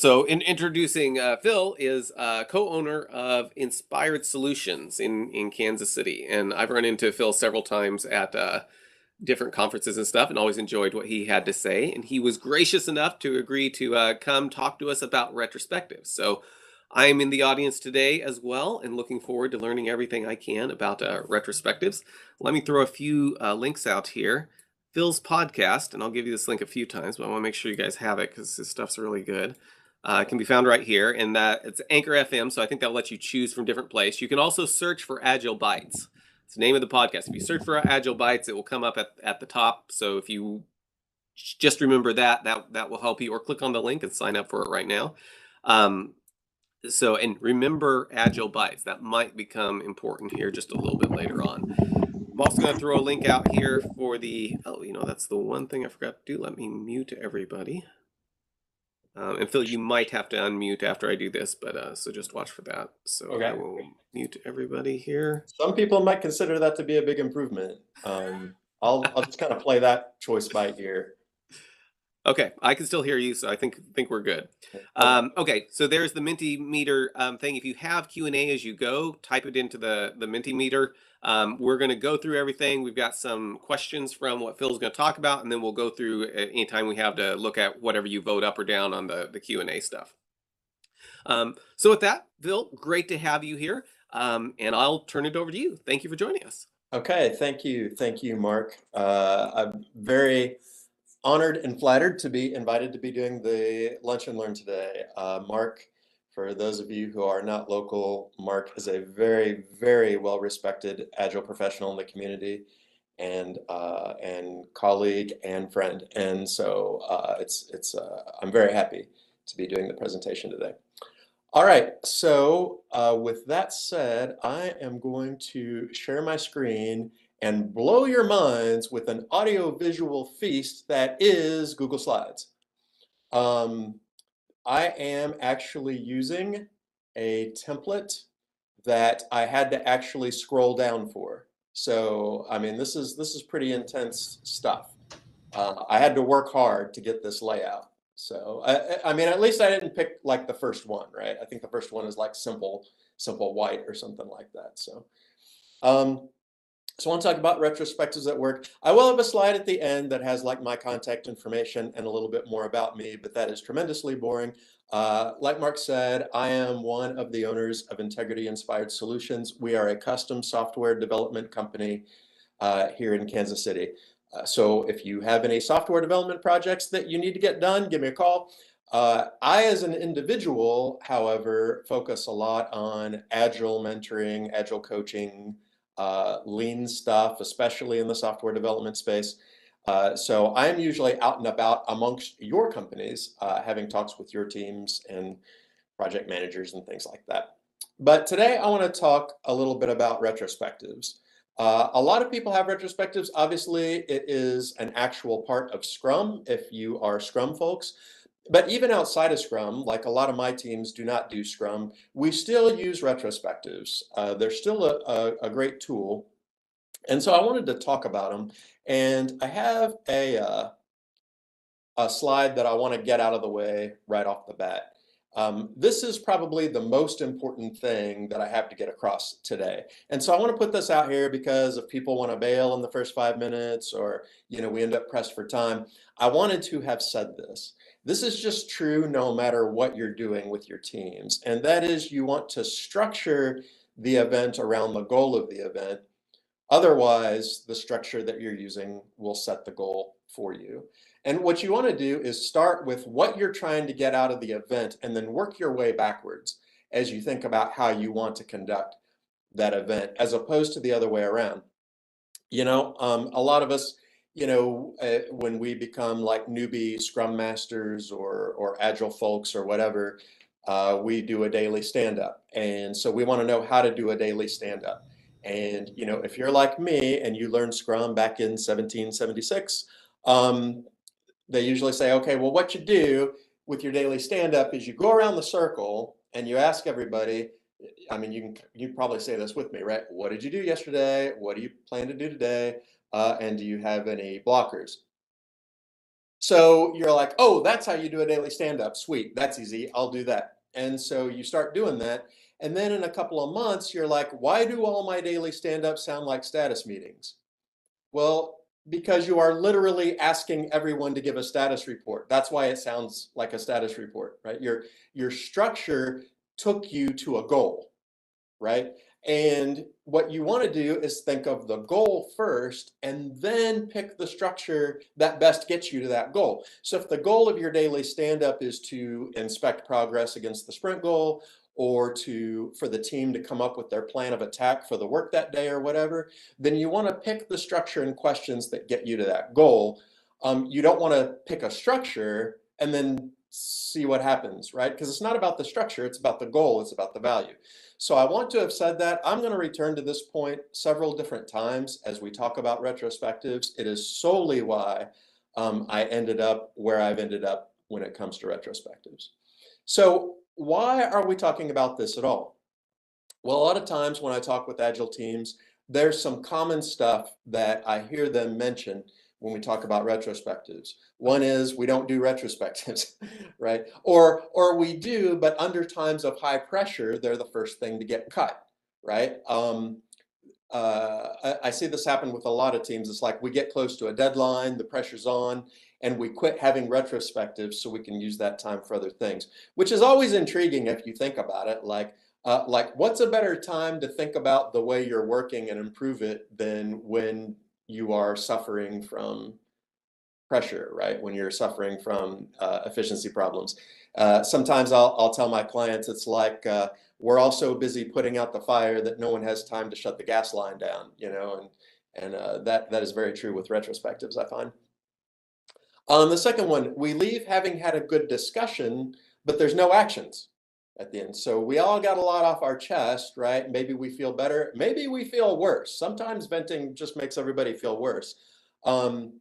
So, in introducing Phil is co-owner of Inspired Solutions in Kansas City, and I've run into Phil several times at different conferences and stuff, and always enjoyed what he had to say. And he was gracious enough to agree to come talk to us about retrospectives. So, I am in the audience today as well, and looking forward to learning everything I can about retrospectives. Let me throw a few links out here. Phil's podcast, and I'll give you this link a few times, but I want to make sure you guys have it because his stuff's really good. It can be found right here, and it's Anchor FM, so I think that'll let you choose from different places. You can also search for Agile Bytes. It's the name of the podcast. If you search for Agile Bytes, it will come up at the top. So if you just remember that will help you, or click on the link and sign up for it right now. And remember Agile Bytes. That might become important here just a little bit later on. I'm also going to throw a link out here for that's the one thing I forgot to do. Let me mute everybody. And Phil, you might have to unmute after I do this, but so just watch for that. So Okay. I will mute everybody here. Some people might consider that to be a big improvement. I'll just kind of play that choice by ear. Okay, I can still hear you, so I think we're good. Okay, so there's the Mentimeter thing. If you have Q&A as you go, type it into the Mentimeter. We're going to go through everything. We've got some questions from what Phil's going to talk about, and then we'll go through anytime we have to look at whatever you vote up or down on the Q&A stuff. So with that, Phil, great to have you here, and I'll turn it over to you. Thank you for joining us. Okay, thank you, Mark. I'm very honored and flattered to be invited to be doing the Lunch and Learn today. Mark, for those of you who are not local, Mark is a very, very well-respected Agile professional in the community and colleague and friend. And so I'm very happy to be doing the presentation today. All right, so with that said, I am going to share my screen and blow your minds with an audio-visual feast that is Google Slides. I am actually using a template that I had to actually scroll down for. So, I mean, this is pretty intense stuff. I had to work hard to get this layout. So, I mean, at least I didn't pick like the first one, right? I think the first one is like simple white or something like that. So, so I want to talk about retrospectives at work. I will have a slide at the end that has like my contact information and a little bit more about me, but that is tremendously boring. Like Mark said, I am one of the owners of Integrity Inspired Solutions. We are a custom software development company here in Kansas City. So if you have any software development projects that you need to get done, give me a call. I, as an individual, however, focus a lot on Agile mentoring, Agile coaching, lean stuff, especially in the software development space. So I'm usually out and about amongst your companies, having talks with your teams and project managers and things like that. But today I want to talk a little bit about retrospectives. A lot of people have retrospectives. Obviously, it is an actual part of Scrum if you are Scrum folks. But even outside of Scrum, like a lot of my teams do not do Scrum, we still use retrospectives. They're still a great tool. And so I wanted to talk about them. And I have a slide that I want to get out of the way right off the bat. This is probably the most important thing that I have to get across today. And so I want to put this out here because if people want to bail in the first 5 minutes or, we end up pressed for time, I wanted to have said this. This is just true no matter what you're doing with your teams. And that is you want to structure the event around the goal of the event. Otherwise, the structure that you're using will set the goal for you. And what you want to do is start with what you're trying to get out of the event and then work your way backwards as you think about how you want to conduct that event, as opposed to the other way around. A lot of us, when we become like newbie Scrum Masters or Agile folks or whatever, we do a daily stand-up. And so we want to know how to do a daily stand-up. And, if you're like me and you learned Scrum back in 1776, they usually say, okay, well, what you do with your daily stand-up is you go around the circle and you ask everybody, I mean, you probably say this with me, right? What did you do yesterday? What do you plan to do today? And do you have any blockers? So you're like, oh, that's how you do a daily stand-up. Sweet, that's easy. I'll do that. And so you start doing that. And then in a couple of months, you're like, why do all my daily stand-ups sound like status meetings? Well, because you are literally asking everyone to give a status report. That's why it sounds like a status report, right? Your structure took you to a goal, right? And what you want to do is think of the goal first and then pick the structure that best gets you to that goal. So if the goal of your daily stand-up is to inspect progress against the sprint goal, or for the team to come up with their plan of attack for the work that day or whatever, then you want to pick the structure and questions that get you to that goal. You don't want to pick a structure and then see what happens, right? Because it's not about the structure, it's about the goal, it's about the value. So I want to have said that. I'm going to return to this point several different times as we talk about retrospectives. It is solely why I ended up where I've ended up when it comes to retrospectives. So why are we talking about this at all? Well, a lot of times when I talk with Agile teams, there's some common stuff that I hear them mention when we talk about retrospectives. One is we don't do retrospectives, right? Or we do, but under times of high pressure, they're the first thing to get cut, right? I see this happen with a lot of teams. It's like we get close to a deadline, the pressure's on, and we quit having retrospectives so we can use that time for other things, which is always intriguing if you think about it. Like what's a better time to think about the way you're working and improve it than when you are suffering from pressure, right? When you're suffering from efficiency problems. Sometimes I'll tell my clients it's like we're all so busy putting out the fire that no one has time to shut the gas line down, you know, and that is very true with retrospectives, I find. The second one, we leave having had a good discussion, but there's no actions at the end. So we all got a lot off our chest, right? Maybe we feel better, maybe we feel worse. Sometimes venting just makes everybody feel worse. Um,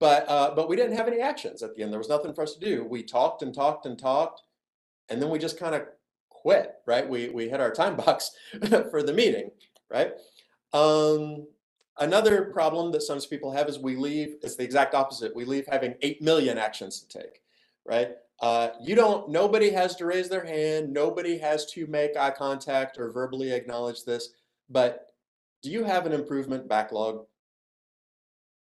but we didn't have any actions at the end. There was nothing for us to do. We talked and talked and talked, and then we just kind of quit, right? We hit our time box for the meeting, right? Um, Another problem that some people have is we leave, it's the exact opposite. We leave having 8 million actions to take, right? Nobody has to raise their hand. Nobody has to make eye contact or verbally acknowledge this. But do you have an improvement backlog?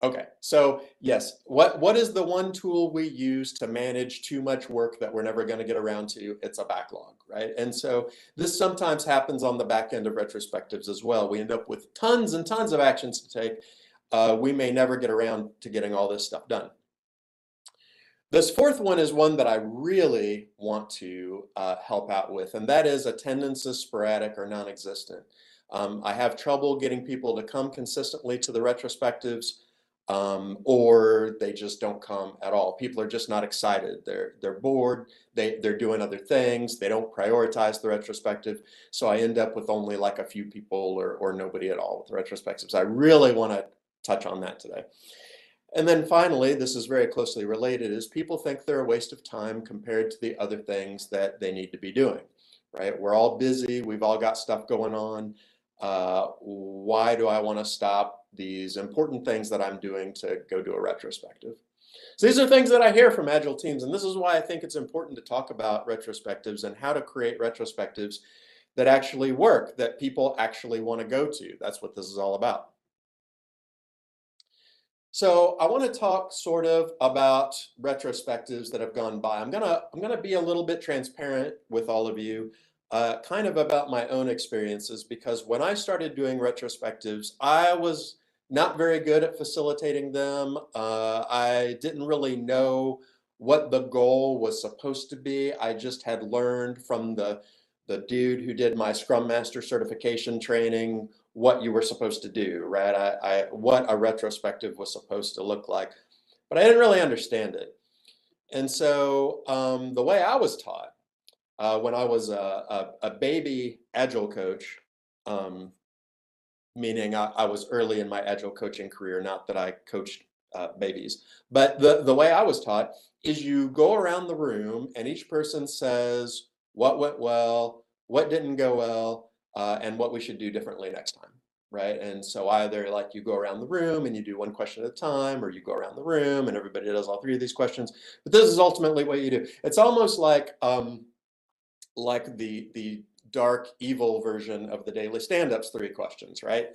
Okay, so yes, what is the one tool we use to manage too much work that we're never going to get around to? It's a backlog, right? And so this sometimes happens on the back end of retrospectives as well. We end up with tons and tons of actions to take. We may never get around to getting all this stuff done. This fourth one is one that I really want to help out with, and that is attendance is sporadic or non-existent. I have trouble getting people to come consistently to the retrospectives, or they just don't come at all. People are just not excited. They're bored. They're doing other things. They don't prioritize the retrospective. So I end up with only like a few people or nobody at all with the retrospectives. I really want to touch on that today. And then finally, this is very closely related, is people think they're a waste of time compared to the other things that they need to be doing, right? We're all busy. We've all got stuff going on. Why do I want to stop these important things that I'm doing to go do a retrospective? So these are things that I hear from Agile teams, and this is why I think it's important to talk about retrospectives and how to create retrospectives that actually work, that people actually want to go to. That's what this is all about. So I want to talk sort of about retrospectives that have gone by. I'm gonna be a little bit transparent with all of you, kind of about my own experiences, because when I started doing retrospectives, I was not very good at facilitating them. I didn't really know what the goal was supposed to be. I just had learned from the dude who did my Scrum Master certification training what you were supposed to do, right? What a retrospective was supposed to look like, but I didn't really understand it. And so the way I was taught when I was a baby Agile coach, um, meaning I was early in my Agile coaching career, not that I coached babies, but the way I was taught is you go around the room and each person says what went well, what didn't go well, and what we should do differently next time, right? And so either like you go around the room and you do one question at a time, or you go around the room and everybody does all three of these questions. But this is ultimately what you do. It's almost like the dark evil version of the daily stand-ups three questions, right?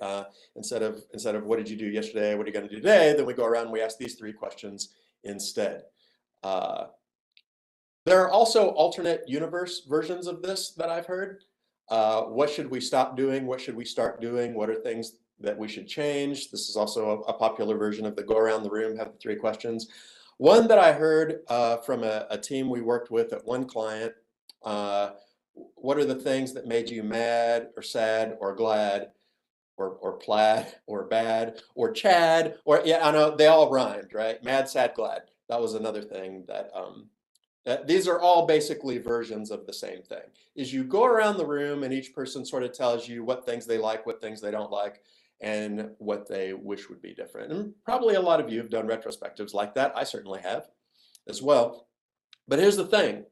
Instead of what did you do yesterday, what are you going to do today, then we go around and we ask these three questions instead. Uh, there are also alternate universe versions of this that I've heard. What should we stop doing? What should we start doing? What are things that we should change? This is also a popular version of the go around the room, have the three questions. One that I heard from a team we worked with at one client, what are the things that made you mad or sad or glad or plaid or bad or Chad, or yeah, I know they all rhymed, right? Mad, sad, glad. That was another thing that these are all basically versions of the same thing. Is you go around the room and each person sort of tells you what things they like, what things they don't like, and what they wish would be different. And probably a lot of you have done retrospectives like that. I certainly have as well. But here's the thing.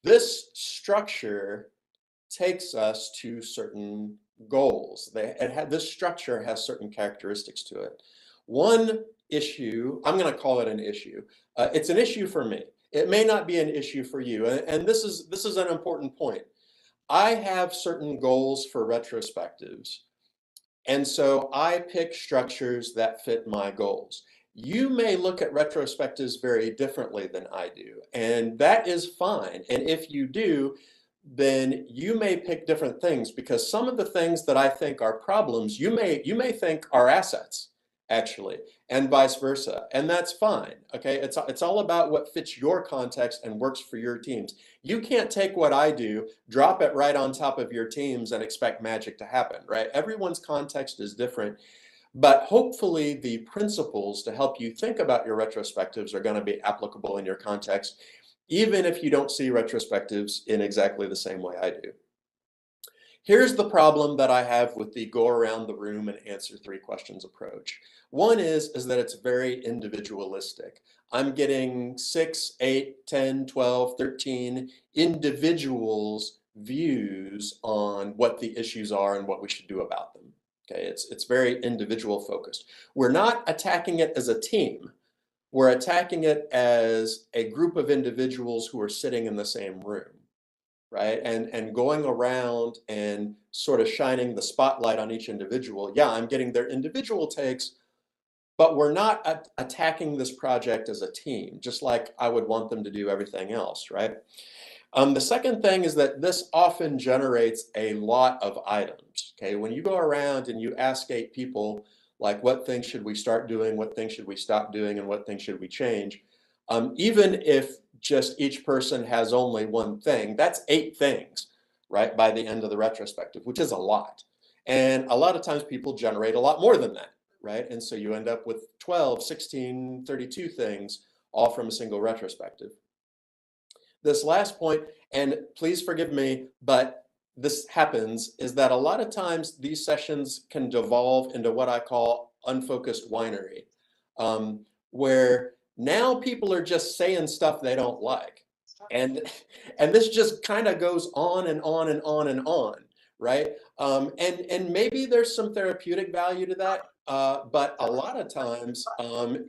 This structure takes us to certain goals. This structure has certain characteristics to it. One issue, I'm going to call it an issue. It's an issue for me. It may not be an issue for you, and this is an important point. I have certain goals for retrospectives, and so I pick structures that fit my goals. You may look at retrospectives very differently than I do, and that is fine. And if you do, then you may pick different things, because some of the things that I think are problems, you may think are assets, actually, and vice versa. And that's fine. Okay. It's all about what fits your context and works for your teams. You can't take what I do, drop it right on top of your teams and expect magic to happen, right? Everyone's context is different. But hopefully the principles to help you think about your retrospectives are going to be applicable in your context, even if you don't see retrospectives in exactly the same way I do. Here's the problem that I have with the go around the room and answer three questions approach. One is that it's very individualistic. I'm getting 6, 8, 10, 12, 13 individuals' views on what the issues are and what we should do about them. Okay, it's very individual focused. We're not attacking it as a team. We're attacking it as a group of individuals who are sitting in the same room, right? And going around and sort of shining the spotlight on each individual. Yeah, I'm getting their individual takes, but we're not attacking this project as a team, just like I would want them to do everything else, right? The second thing is that this often generates a lot of items, okay? When you go around and you ask 8 people, like, what things should we start doing, what things should we stop doing, and what things should we change? Even if just each person has only one thing, that's 8 things, right, by the end of the retrospective, which is a lot. And a lot of times people generate a lot more than that, right? And so you end up with 12, 16, 32 things, all from a single retrospective. This last point, and please forgive me, but this happens, is that a lot of times these sessions can devolve into what I call unfocused winery, where now people are just saying stuff they don't like. And, and this just kind of goes on and on and on and on, right? And maybe there's some therapeutic value to that, but a lot of times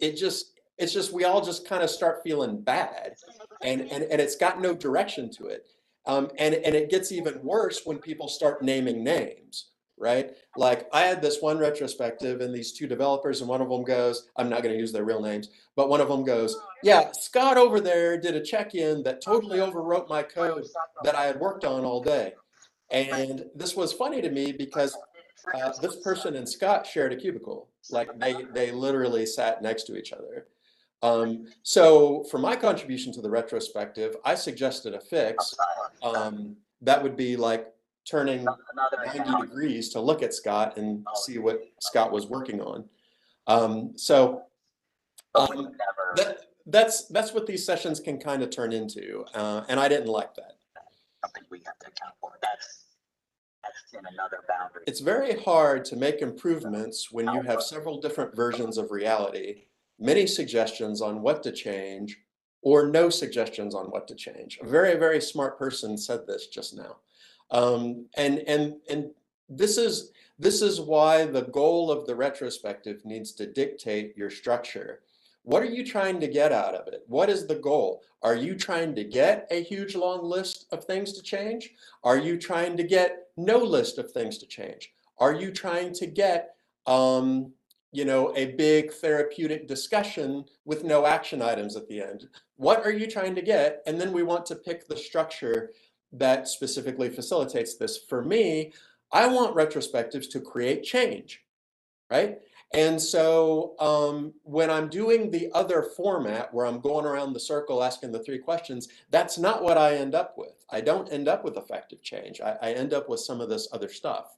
it's just we all just kind of start feeling bad, and it's got no direction to it. And it gets even worse when people start naming names, right? Like I had this one retrospective and these 2 developers, and one of them goes, I'm not going to use their real names, but one of them goes, yeah, Scott over there did a check-in that totally overwrote my code that I had worked on all day. And this was funny to me because this person and Scott shared a cubicle. Like they literally sat next to each other. So for my contribution to the retrospective, I suggested a fix that would be like turning 90 degrees to look at Scott and see what Scott was working on. So that's what these sessions can kind of turn into, and I didn't like that. Something we have to account for. That's in another boundary. It's very hard to make improvements when you have several different versions of reality, many suggestions on what to change, or no suggestions on what to change. A very, very smart person said this just now. And this is this is why the goal of the retrospective needs to dictate your structure. What are you trying to get out of it? What is the goal? Are you trying to get a huge long list of things to change? Are you trying to get no list of things to change? Are you trying to get a big therapeutic discussion with no action items at the end? What are you trying to get? And then we want to pick the structure that specifically facilitates this. For me, I want retrospectives to create change, right? And so when I'm doing the other format where I'm going around the circle asking the three questions, that's not what I end up with. I don't end up with effective change. I end up with some of this other stuff.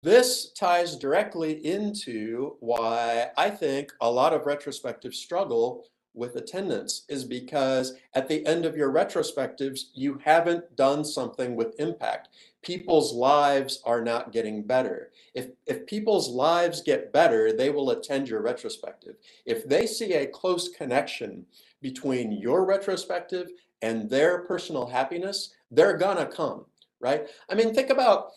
This ties directly into why I think a lot of retrospectives struggle with attendance, is because at the end of your retrospectives, you haven't done something with impact. People's lives are not getting better. If people's lives get better, they will attend your retrospective. If they see a close connection between your retrospective and their personal happiness, they're gonna come, right? I mean, think about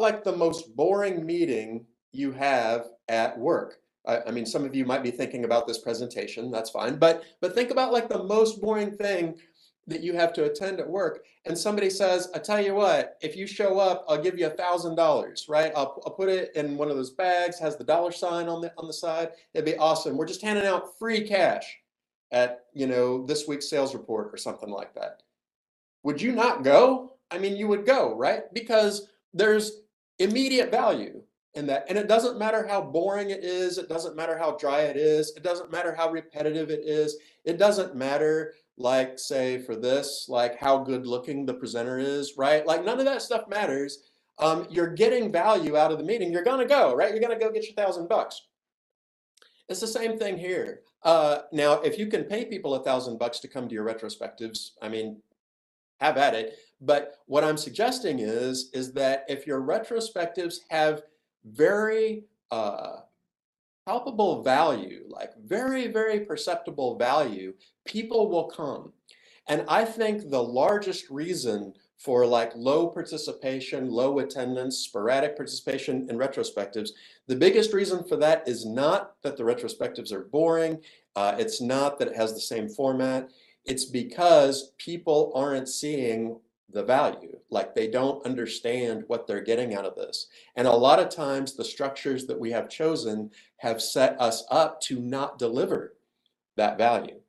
like the most boring meeting you have at work. I mean, some of you might be thinking about this presentation, that's fine, but think about like the most boring thing that you have to attend at work, and somebody says, "I tell you what, if you show up, I'll give you $1,000, right? I'll put it in one of those bags, has the dollar sign on the side. It'd be awesome. We're just handing out free cash at this week's sales report or something like that." Would you not go? I mean, you would go, right? Because there's immediate value in that. And it doesn't matter how boring it is, it doesn't matter how dry it is, it doesn't matter how repetitive it is, it doesn't matter, like, say, for this, like how good looking the presenter is, right? Like, none of that stuff matters. You're getting value out of the meeting. You're going to go, right? You're going to go get your $1,000. It's the same thing here. Now, if you can pay people $1,000 to come to your retrospectives, I mean, have at it. But what I'm suggesting is that if your retrospectives have very palpable value, like very, very perceptible value, people will come. And I think the largest reason for like low participation, low attendance, sporadic participation in retrospectives, the biggest reason for that is not that the retrospectives are boring. It's not that it has the same format. It's because people aren't seeing the value. Like, they don't understand what they're getting out of this. And a lot of times the structures that we have chosen have set us up to not deliver that value,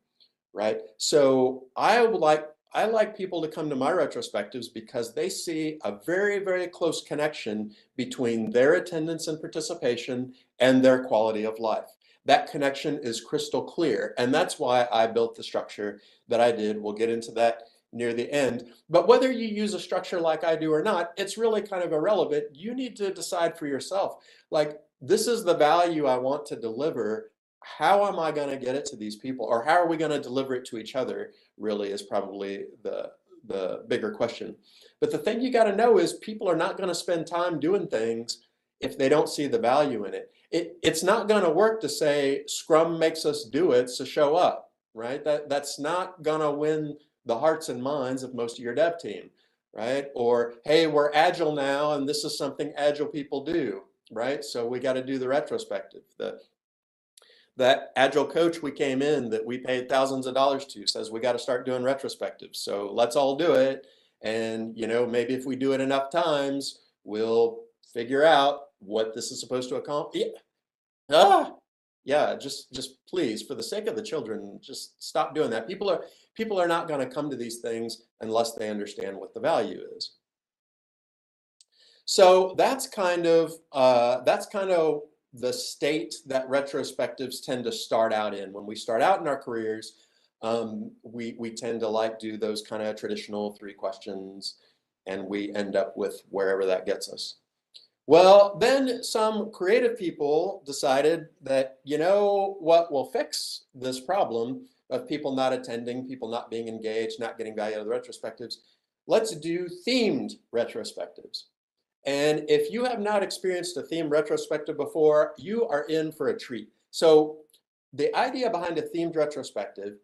right? So I like people to come to my retrospectives because they see a very, very close connection between their attendance and participation and their quality of life. That connection is crystal clear, and that's why I built the structure that I did. We'll get into that near the end. But whether you use a structure like I do or not, it's really kind of irrelevant. You need to decide for yourself, like, this is the value I want to deliver. How am I going to get it to these people, or how are we going to deliver it to each other, really, is probably the bigger question. But the thing you got to know is people are not going to spend time doing things if they don't see the value in it. It's not going to work to say Scrum makes us do it, so show up, right? That's not going to win the hearts and minds of most of your dev team, right? Or, hey, we're agile now and this is something agile people do, right? So we got to do the retrospective. That agile coach we came in that we paid thousands of dollars to says we got to start doing retrospectives. So let's all do it. And maybe if we do it enough times, we'll figure out what this is supposed to accomplish. Yeah. Yeah, just please, for the sake of the children, just stop doing that. People are not going to come to these things unless they understand what the value is. So that's kind of the state that retrospectives tend to start out in. When we start out in our careers, we tend to like do those kind of traditional three questions, and we end up with wherever that gets us. Well, then some creative people decided that, what will fix this problem of people not attending, people not being engaged, not getting value out of the retrospectives? Let's do themed retrospectives. And if you have not experienced a themed retrospective before, you are in for a treat. So the idea behind a themed retrospective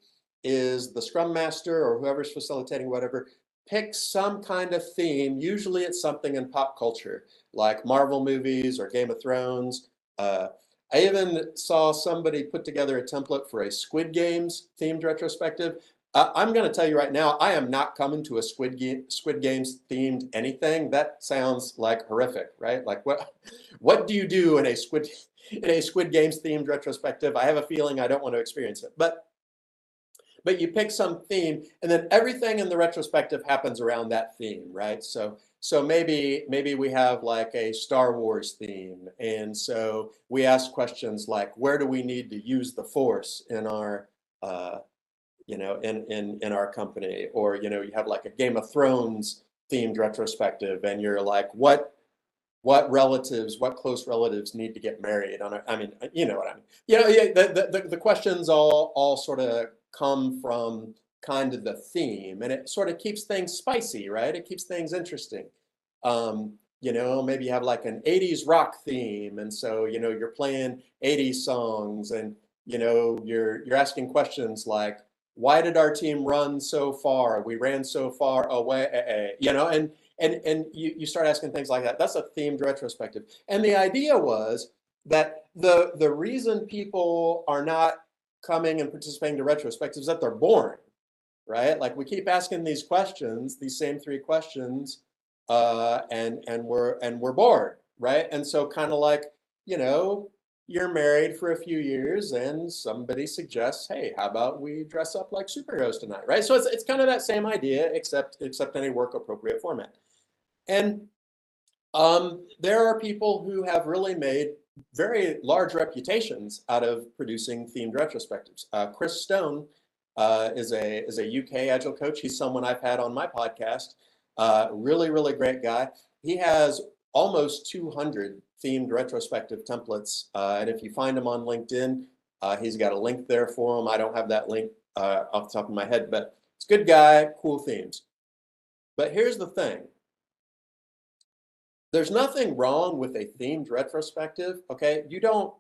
is the Scrum Master or whoever's facilitating whatever pick some kind of theme. Usually it's something in pop culture, like Marvel movies or Game of Thrones. Uh, I even saw somebody put together a template for a Squid Games themed retrospective. I'm going to tell you right now, I am not coming to a Squid Games themed anything. That sounds like horrific, right? Like what do you do in a Squid Games themed retrospective? I have a feeling I don't want to experience it. But you pick some theme, and then everything in the retrospective happens around that theme, right? So maybe we have like a Star Wars theme, and so we ask questions like, where do we need to use the Force in our in our company? Or you have like a Game of Thrones themed retrospective, and you're like, what relatives, what close relatives need to get married on a, I mean, you know what I mean. Yeah, the questions all sort of come from kind of the theme, and it sort of keeps things spicy, right? It keeps things interesting. Maybe you have like an 80s rock theme, and so you're playing 80s songs, and you're asking questions like, why did our team run so far? We ran so far away, and you start asking things like that. That's a themed retrospective. And the idea was that the reason people are not coming and participating to retrospectives is that they're boring, right? Like we keep asking these questions, these same three questions, and we're bored, right? And so kind of like, you know, you're married for a few years and somebody suggests, hey, how about we dress up like superheroes tonight, right? So it's kind of that same idea, except in a work appropriate format. And there are people who have really made very large reputations out of producing themed retrospectives. Chris Stone is a UK Agile coach. He's someone I've had on my podcast. Really, really great guy. He has almost 200 themed retrospective templates. And if you find him on LinkedIn, he's got a link there for him. I don't have that link off the top of my head, but it's a good guy, cool themes. But here's the thing. There's nothing wrong with a themed retrospective, okay? You don't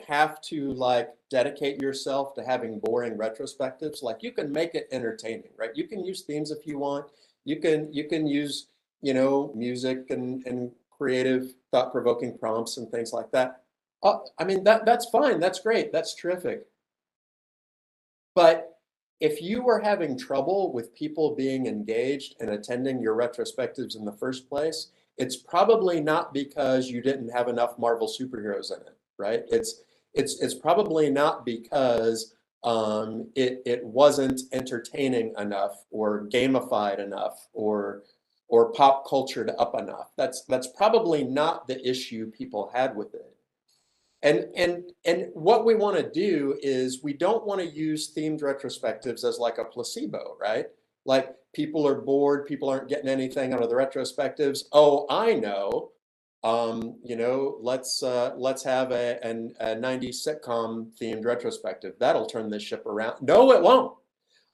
have to like dedicate yourself to having boring retrospectives. Like you can make it entertaining, right? You can use themes if you want. You can use, music and creative thought-provoking prompts and things like that. I mean that's fine. That's great. That's terrific. But if you were having trouble with people being engaged and attending your retrospectives in the first place, it's probably not because you didn't have enough Marvel superheroes in it, right? It's probably not because it wasn't entertaining enough or gamified enough or pop cultured up enough. That's probably not the issue people had with it. And what we want to do is we don't want to use themed retrospectives as like a placebo, right? Like people are bored, people aren't getting anything out of the retrospectives. Oh, I know. Let's have a 90s sitcom themed retrospective. That'll turn this ship around. No, it won't.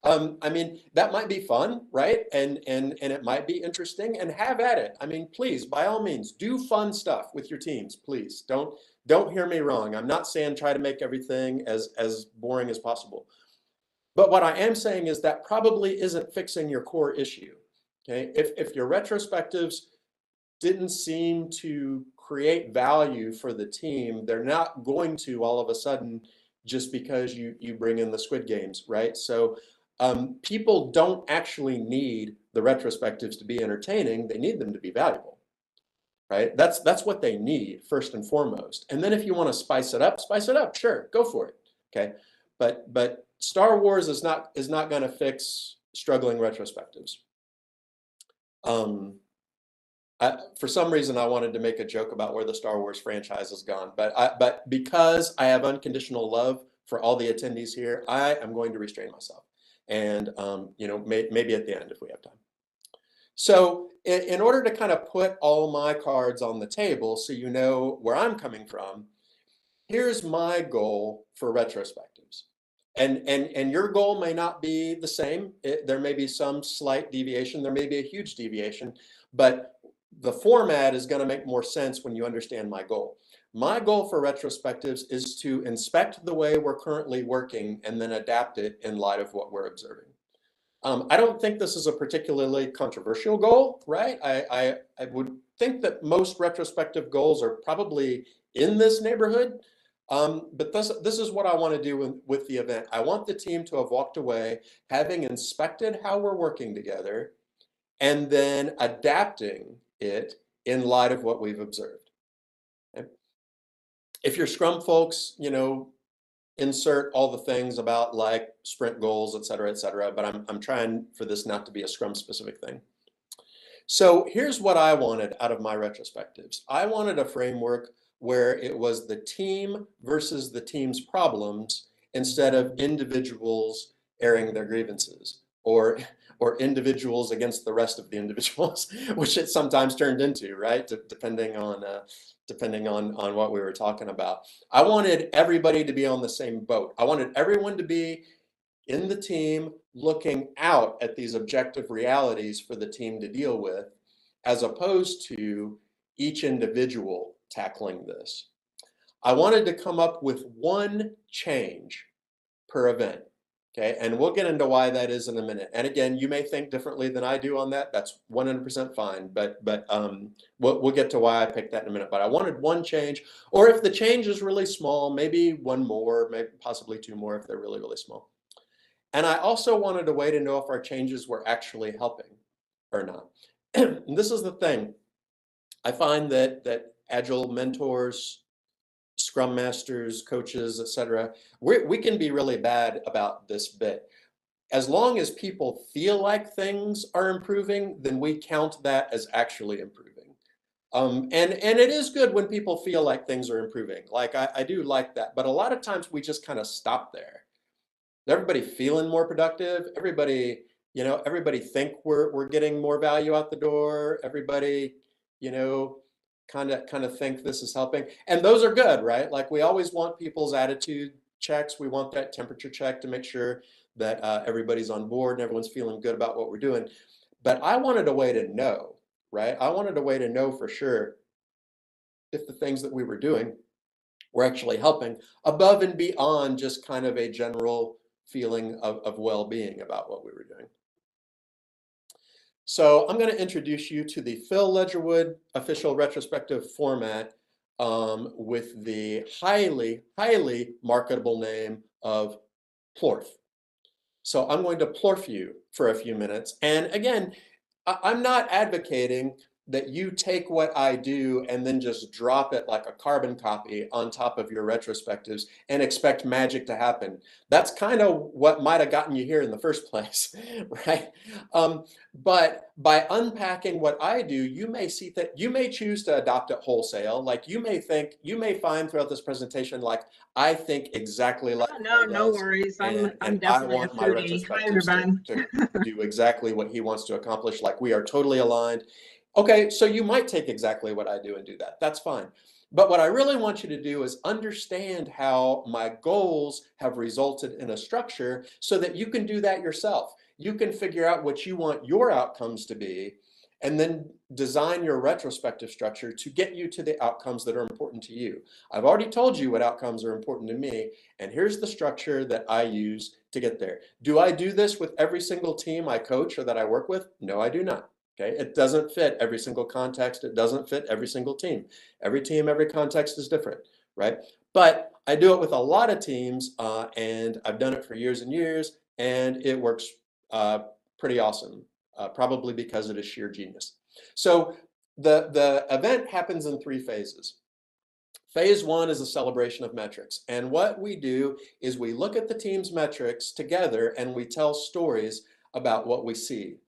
I mean, that might be fun, right? And it might be interesting, and have at it. I mean, please, by all means, do fun stuff with your teams, please. Don't hear me wrong. I'm not saying try to make everything as boring as possible. But what I am saying is that probably isn't fixing your core issue. Okay? If your retrospectives didn't seem to create value for the team, they're not going to all of a sudden just because you bring in the Squid Games, right? So people don't actually need the retrospectives to be entertaining. They need them to be valuable, right? That's what they need first and foremost. And then if you want to spice it up, sure, go for it. Okay. But Star Wars is not going to fix struggling retrospectives. For some reason, I wanted to make a joke about where the Star Wars franchise has gone, but because I have unconditional love for all the attendees here, I am going to restrain myself, and maybe at the end if we have time. So, in order to kind of put all my cards on the table, so you know where I'm coming from, here's my goal for retrospectives. And your goal may not be the same. There may be some slight deviation. There may be a huge deviation, but the format is going to make more sense when you understand my goal. My goal for retrospectives is to inspect the way we're currently working and then adapt it in light of what we're observing. I don't think this is a particularly controversial goal, right? I would think that most retrospective goals are probably in this neighborhood. But this is what I want to do with the event. I want the team to have walked away having inspected how we're working together and then adapting it in light of what we've observed. Okay? If you're Scrum folks, insert all the things about like sprint goals, et cetera, but I'm trying for this not to be a Scrum specific thing. So here's what I wanted out of my retrospectives. I wanted a framework where it was the team versus the team's problems instead of individuals airing their grievances or individuals against the rest of the individuals, which it sometimes turned into, right? Depending on what we were talking about. I wanted everybody to be on the same boat. I wanted everyone to be in the team looking out at these objective realities for the team to deal with, as opposed to each individual tackling this. I wanted to come up with one change per event. Okay, and we'll get into why that is in a minute. And again, you may think differently than I do on that. That's 100% fine. But we'll get to why I picked that in a minute. But I wanted one change, or if the change is really small, maybe one more, maybe possibly two more if they're really, really small. And I also wanted a way to know if our changes were actually helping or not. And this is the thing. I find that Agile mentors, Scrum masters, coaches, etc., we can be really bad about this bit. As long as people feel like things are improving, then we count that as actually improving. And it is good when people feel like things are improving. Like I do like that, but a lot of times we just kind of stop there. Everybody feeling more productive. Everybody think we're getting more value out the door. Everybody, you know, kind of think this is helping. And those are good, right? Like we always want people's attitude checks. We want that temperature check to make sure that everybody's on board and everyone's feeling good about what we're doing. But I wanted a way to know, right? I wanted a way to know for sure if the things that we were doing were actually helping above and beyond just kind of a general feeling of well-being about what we were doing. So I'm going to introduce you to the Phil Ledgerwood official retrospective format with the highly, highly marketable name of Plorf. So I'm going to plorf you for a few minutes. And again, I'm not advocating that you take what I do and then just drop it like a carbon copy on top of your retrospectives and expect magic to happen. That's kind of what might have gotten you here in the first place, right? But by unpacking what I do, you may see that you may choose to adopt it wholesale. Like you may find throughout this presentation, like I think exactly like Oh, no, Phil no does, worries. I'm and I definitely a want my foodie. Hi, retrospectives everyone. to do exactly what he wants to accomplish. Like we are totally aligned. Okay, so you might take exactly what I do and do that. That's fine. But what I really want you to do is understand how my goals have resulted in a structure so that you can do that yourself. You can figure out what you want your outcomes to be and then design your retrospective structure to get you to the outcomes that are important to you. I've already told you what outcomes are important to me, and here's the structure that I use to get there. Do I do this with every single team I coach or that I work with? No, I do not. Okay, it doesn't fit every single context. It doesn't fit every single team. Every team, every context is different, right? But I do it with a lot of teams, and I've done it for years and years, and it works pretty awesome, probably because it is sheer genius. So the event happens in three phases. Phase one is a celebration of metrics. And what we do is we look at the team's metrics together and we tell stories about what we see.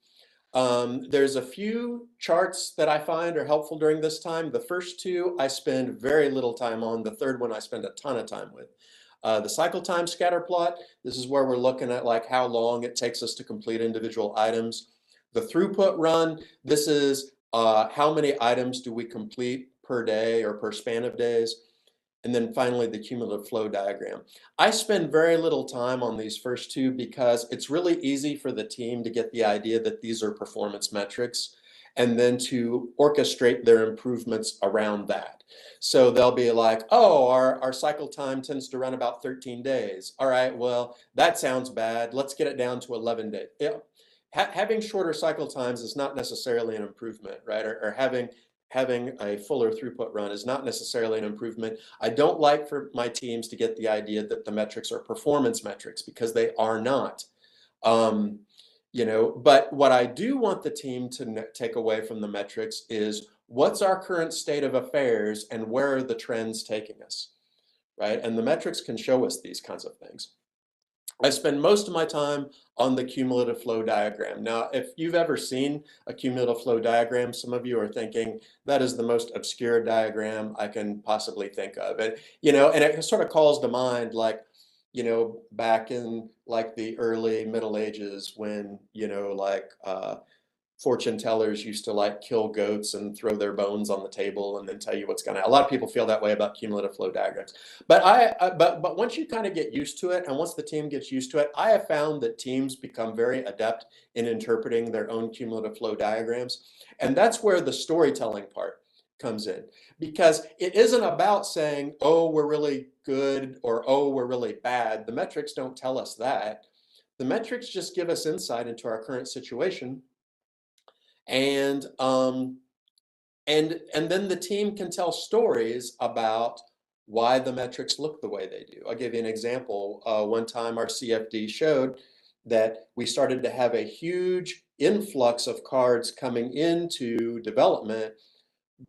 There's a few charts that I find are helpful during this time. The first two I spend very little time on. The third one I spend a ton of time with. The cycle time scatter plot, this is where we're looking at like how long it takes us to complete individual items. The throughput run, this is how many items do we complete per day or per span of days. And then finally, the cumulative flow diagram. I spend very little time on these first two because it's really easy for the team to get the idea that these are performance metrics. and then to orchestrate their improvements around that. So they'll be like, oh, our cycle time tends to run about 13 days. All right, well, that sounds bad. Let's get it down to 11 days. Yeah. Having shorter cycle times is not necessarily an improvement, right? Or having a fuller throughput run is not necessarily an improvement. I don't like for my teams to get the idea that the metrics are performance metrics, because they are not. Um, but what I do want the team to take away from the metrics is, what's our current state of affairs and where are the trends taking us, right? And the metrics can show us these kinds of things. I spend most of my time on the cumulative flow diagram. Now, if you've ever seen a cumulative flow diagram, some of you are thinking that is the most obscure diagram I can possibly think of. And, and it sort of calls to mind, like, back in like the early Middle Ages, when, fortune tellers used to like kill goats and throw their bones on the table and then tell you what's going to happen. A lot of people feel that way about cumulative flow diagrams. But but once you kind of get used to it, and once the team gets used to it, I have found that teams become very adept in interpreting their own cumulative flow diagrams. And that's where the storytelling part comes in, because it isn't about saying, oh, we're really good, or oh, we're really bad. The metrics don't tell us that. The metrics just give us insight into our current situation, and then the team can tell stories about why the metrics look the way they do. I'll give you an example. One time our CFD showed that we started to have a huge influx of cards coming into development,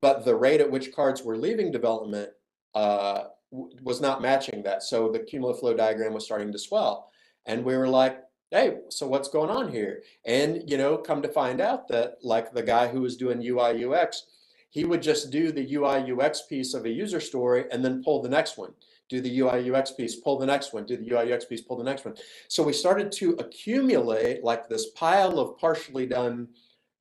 but the rate at which cards were leaving development was not matching that. So the cumulative flow diagram was starting to swell. And we were like, hey, so what's going on here? And, come to find out that, like, the guy who was doing UI UX, he would just do the UI UX piece of a user story and then pull the next one. Do the UI UX piece, pull the next one, do the UI UX piece, pull the next one. So we started to accumulate like this pile of partially done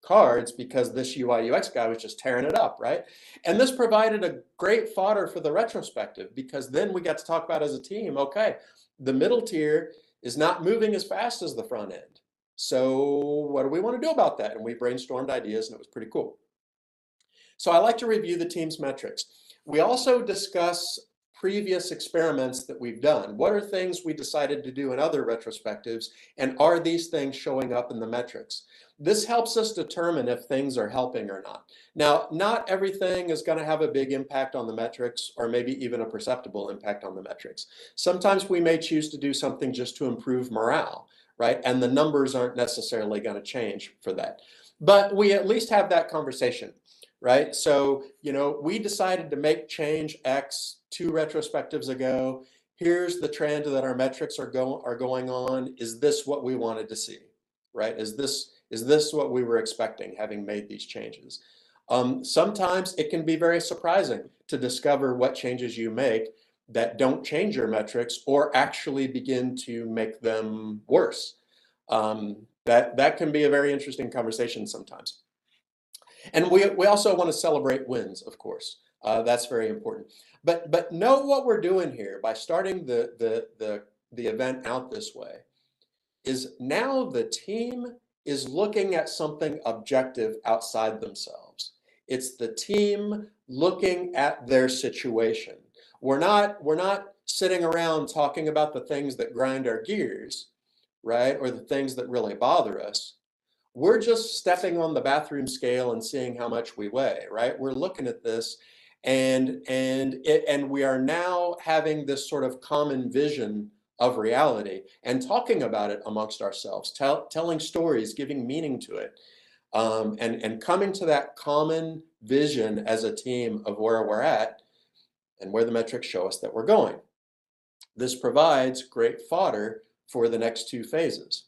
cards, because this UI UX guy was just tearing it up, right? And this provided a great fodder for the retrospective, because then we got to talk about as a team, okay, the middle tier is not moving as fast as the front end. So what do we want to do about that? And we brainstormed ideas, and it was pretty cool. So I like to review the team's metrics. We also discuss previous experiments that we've done. What are things we decided to do in other retrospectives, and are these things showing up in the metrics? This helps us determine if things are helping or not. Now, not everything is going to have a big impact on the metrics, or maybe even a perceptible impact on the metrics. Sometimes we may choose to do something just to improve morale, right? And the numbers aren't necessarily going to change for that. But we at least have that conversation, right? So, we decided to make change X 2 retrospectives ago. Here's the trend that our metrics are going on. Is this what we wanted to see, right? Is this what we were expecting, having made these changes? Sometimes it can be very surprising to discover what changes you make that don't change your metrics, or actually begin to make them worse. That can be a very interesting conversation sometimes. And we also want to celebrate wins, of course. That's very important. But know what we're doing here by starting the event out this way is, now the team is looking at something objective outside themselves. It's the team looking at their situation. We're not sitting around talking about the things that grind our gears, right? Or the things that really bother us. We're just stepping on the bathroom scale and seeing how much we weigh, right? We're looking at this, and we are now having this sort of common vision of reality and talking about it amongst ourselves, telling stories, giving meaning to it, and coming to that common vision as a team of where we're at and where the metrics show us that we're going. This provides great fodder for the next 2 phases.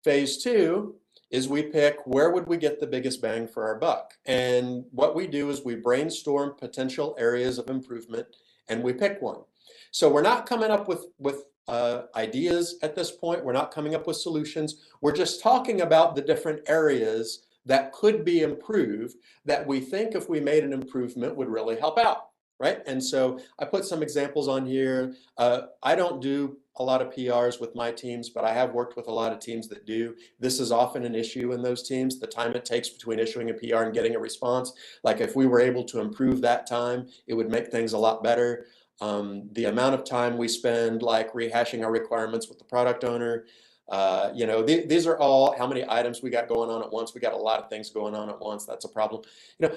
Phase 2 is we pick, where would we get the biggest bang for our buck? And what we do is we brainstorm potential areas of improvement, and we pick one. So we're not coming up with ideas at this point. We're not coming up with solutions. We're just talking about the different areas that could be improved, that we think if we made an improvement would really help out. right? And so I put some examples on here. I don't do a lot of PRs with my teams, but I have worked with a lot of teams that do. This is often an issue in those teams, the time it takes between issuing a PR and getting a response. Like if we were able to improve that time, it would make things a lot better. The amount of time we spend like rehashing our requirements with the product owner, these are all how many items we got going on at once. We got a lot of things going on at once. That's a problem.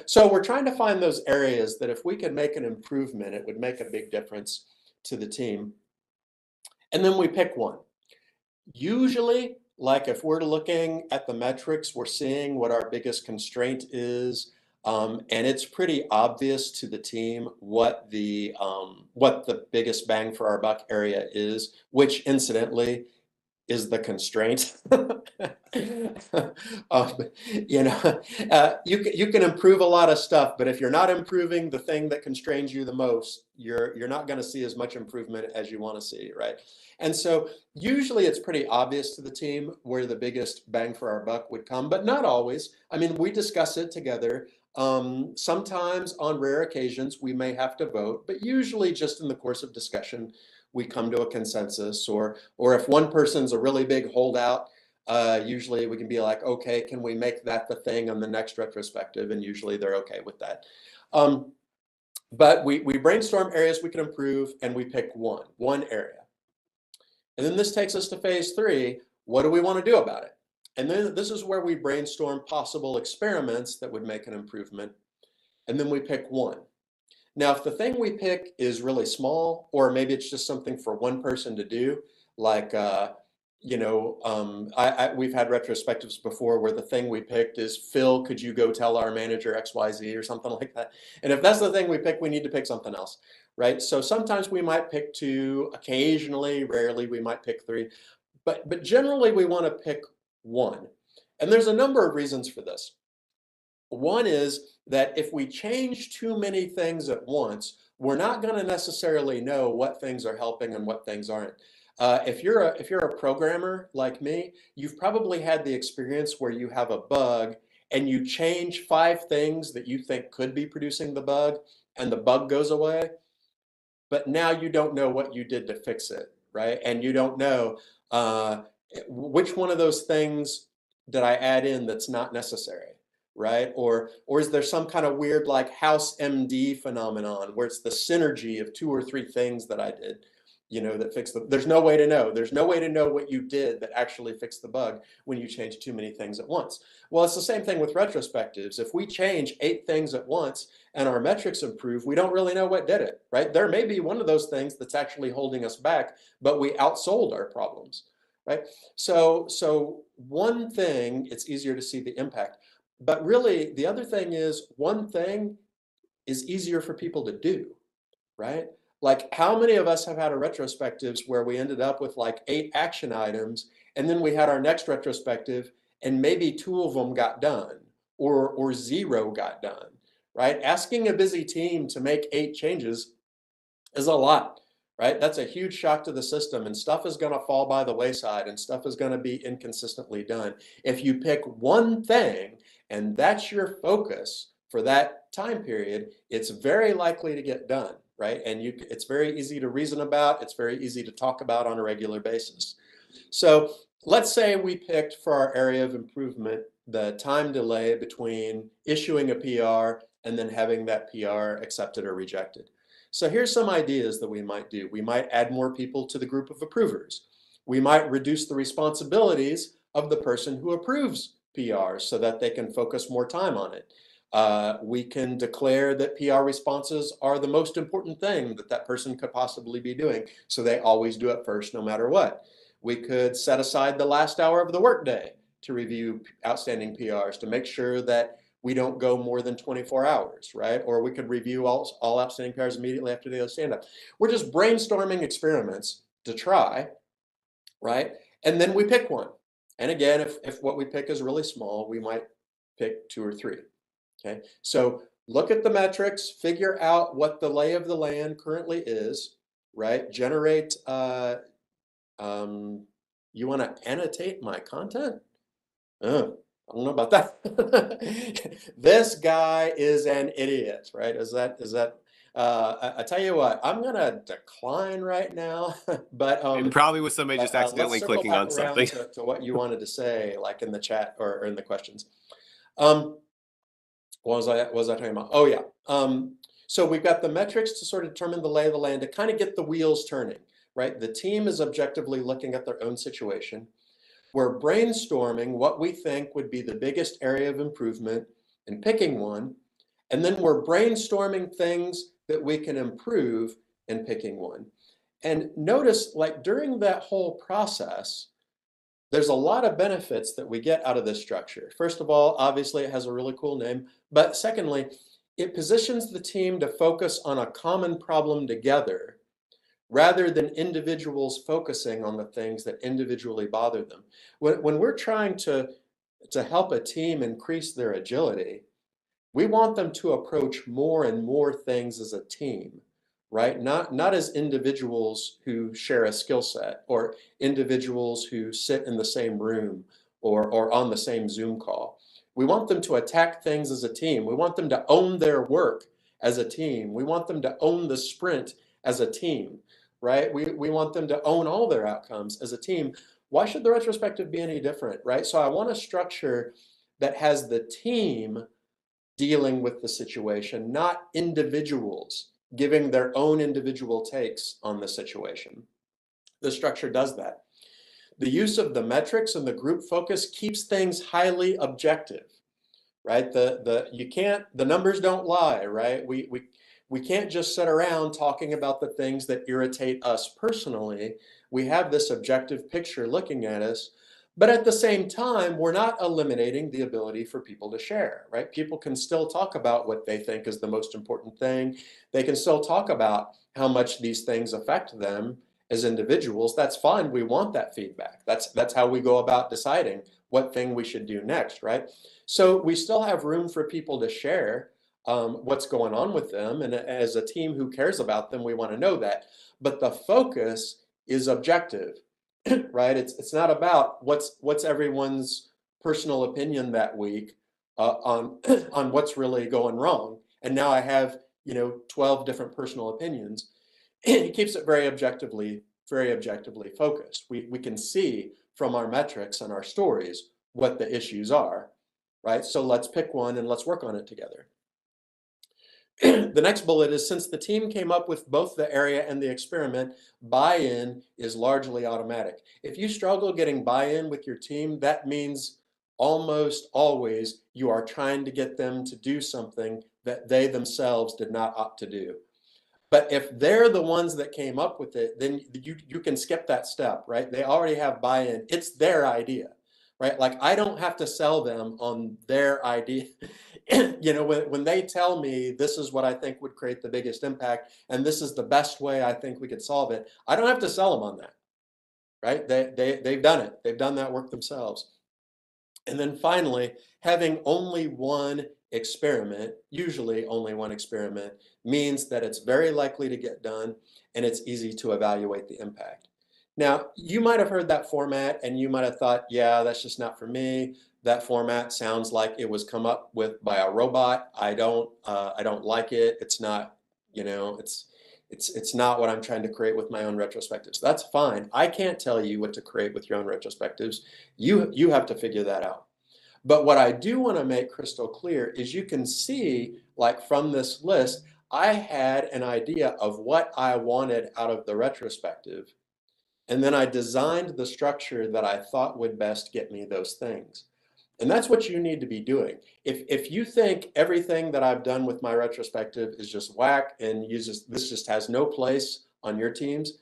So we're trying to find those areas that if we could make an improvement, it would make a big difference to the team. And then we pick one. Usually, like if we're looking at the metrics, we're seeing what our biggest constraint is. And it's pretty obvious to the team what the biggest bang for our buck area is, which incidentally is the constraint. um, you can improve a lot of stuff, but if you're not improving the thing that constrains you the most, you're not going to see as much improvement as you want to see, right? And so usually it's pretty obvious to the team where the biggest bang for our buck would come, but not always. I mean, we discuss it together. Sometimes on rare occasions we may have to vote, but usually just in the course of discussion we come to a consensus, or if one person's a really big holdout, usually we can be like, okay, can we make that the thing on the next retrospective? And usually they're okay with that. But we brainstorm areas we can improve, and we pick one area. And then this takes us to phase 3. What do we want to do about it? And then this is where we brainstorm possible experiments that would make an improvement. And then we pick one. Now, if the thing we pick is really small, or maybe it's just something for one person to do, like, we've had retrospectives before where the thing we picked is, Phil, could you go tell our manager XYZ or something like that? And if that's the thing we pick, we need to pick something else, right? So sometimes we might pick 2, occasionally, rarely, we might pick 3, but generally we want to pick 1. And there's a number of reasons for this. One is that if we change too many things at once, we're not going to necessarily know what things are helping and what things aren't. If you're a programmer like me, you've probably had the experience where you have a bug and you change 5 things that you think could be producing the bug, and the bug goes away, but now you don't know what you did to fix it, right? And you don't know uh, which one of those things did I add in that's not necessary, right? Or is there some kind of weird like house MD phenomenon where it's the synergy of 2 or 3 things that I did, that fixed the. There's no way to know. There's no way to know what you did that actually fixed the bug when you change too many things at once. Well, it's the same thing with retrospectives. If we change 8 things at once and our metrics improve, we don't really know what did it, right? There may be one of those things that's actually holding us back, but we outsold our problems, right? So one thing, it's easier to see the impact. But really, the other thing is one thing is easier for people to do, right? Like, how many of us have had a retrospectives where we ended up with like 8 action items, and then we had our next retrospective, and maybe 2 of them got done, or 0 got done, right? Asking a busy team to make 8 changes is a lot, right? That's a huge shock to the system, and stuff is going to fall by the wayside, and stuff is going to be inconsistently done. If you pick one thing and that's your focus for that time period, it's very likely to get done, right? And it's very easy to reason about. It's very easy to talk about on a regular basis. So let's say we picked for our area of improvement the time delay between issuing a PR and then having that PR accepted or rejected. So here's some ideas that we might do. We might add more people to the group of approvers. We might reduce the responsibilities of the person who approves PRs so that they can focus more time on it. We can declare that PR responses are the most important thing that that person could possibly be doing, so they always do it first no matter what. We could set aside the last hour of the workday to review outstanding PRs to make sure that we don't go more than 24 hours, right? Or we could review all outstanding PRs immediately after the stand up. We're just brainstorming experiments to try, right? And then we pick one. And again, if what we pick is really small, we might pick 2 or 3, okay? So look at the metrics, figure out what the lay of the land currently is, right? Generate, you want to annotate my content? I don't know about that. This guy is an idiot, right? Is that I tell you what, I'm gonna decline right now, but And probably with somebody just let's accidentally circle clicking back on around something. to what you wanted to say, like in the chat or in the questions. Um, what was I talking about? Oh yeah. So we've got the metrics to sort of determine the lay of the land to kind of get the wheels turning, right? The team is objectively looking at their own situation. We're brainstorming what we think would be the biggest area of improvement and picking one. And then we're brainstorming things that we can improve and picking one. And notice, like during that whole process, there's a lot of benefits that we get out of this structure. First of all, obviously it has a really cool name, but secondly, it positions the team to focus on a common problem together rather than individuals focusing on the things that individually bother them. When we're trying to help a team increase their agility, we want them to approach more and more things as a team, right? Not as individuals who share a skill set or individuals who sit in the same room or on the same Zoom call. We want them to attack things as a team. We want them to own their work as a team. We want them to own the sprint as a team, right? We want them to own all their outcomes as a team. Why should the retrospective be any different, right? So I want a structure that has the team dealing with the situation, not individuals giving their own individual takes on the situation. The structure does that. The use of the metrics and the group focus keeps things highly objective, right? The numbers don't lie, right? We can't just sit around talking about the things that irritate us personally. We have this objective picture looking at us, but at the same time, we're not eliminating the ability for people to share, right? People can still talk about what they think is the most important thing. They can still talk about how much these things affect them as individuals. That's fine. We want that feedback. That's how we go about deciding what thing we should do next, right? So we still have room for people to share what's going on with them. And as a team who cares about them, we want to know that. But the focus is objective, right? It's not about what's everyone's personal opinion that week on on what's really going wrong. And now I have 12 different personal opinions. It keeps it very objectively focused. We can see from our metrics and our stories what the issues are, right? So let's pick one and let's work on it together. The next bullet is, since the team came up with both the area and the experiment, buy-in is largely automatic. If you struggle getting buy-in with your team, that means almost always you are trying to get them to do something that they themselves did not opt to do. But if they're the ones that came up with it, then you can skip that step, right? They already have buy-in. It's their idea, right? Like I don't have to sell them on their idea. When they tell me this is what I think would create the biggest impact and this is the best way I think we could solve it, I don't have to sell them on that, right? They've done it. They've done that work themselves. And then finally, having only one experiment, usually only one experiment, means that it's very likely to get done and it's easy to evaluate the impact. Now, you might have heard that format and you might have thought, yeah, that's just not for me. That format sounds like it was come up with by a robot. I don't like it. It's not, it's not what I'm trying to create with my own retrospectives. That's fine. I can't tell you what to create with your own retrospectives. You have to figure that out. But what I do want to make crystal clear is you can see, like from this list, I had an idea of what I wanted out of the retrospective. And then I designed the structure that I thought would best get me those things. And that's what you need to be doing. If you think everything that I've done with my retrospective is just whack and this just has no place on your teams,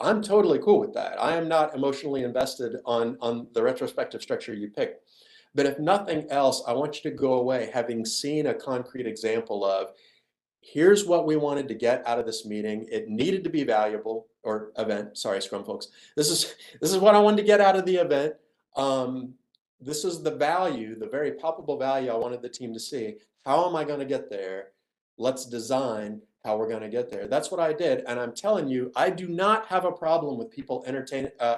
I'm totally cool with that. I am not emotionally invested on the retrospective structure you pick. But if nothing else, I want you to go away having seen a concrete example of, here's what we wanted to get out of this meeting. It needed to be valuable, or event. Sorry, Scrum folks. This is what I wanted to get out of the event. This is the value, the very palpable value I wanted the team to see. How am I going to get there? Let's design how we're going to get there. That's what I did, and I'm telling you, I do not have a problem with people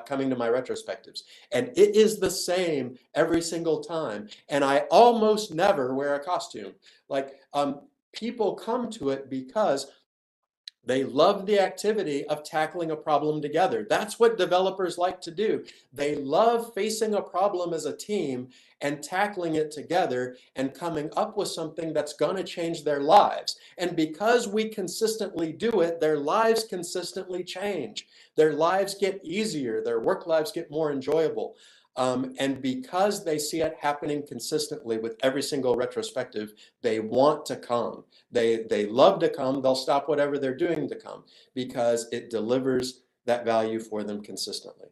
coming to my retrospectives, and it is the same every single time. And I almost never wear a costume. Like people come to it because They love the activity of tackling a problem together. That's what developers like to do. They love facing a problem as a team and tackling it together and coming up with something that's going to change their lives. And because we consistently do it, their lives consistently change. Their lives get easier, their work lives get more enjoyable. And because they see it happening consistently with every single retrospective, they want to come. They love to come. They'll stop whatever they're doing to come because it delivers that value for them consistently.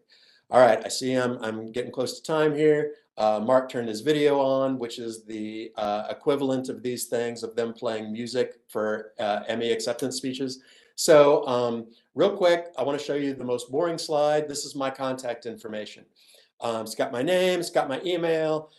All right, I see I'm getting close to time here. Mark turned his video on, which is the equivalent of these things, of them playing music for Emmy acceptance speeches. So real quick, I want to show you the most boring slide. This is my contact information. It's got my name, it's got my email,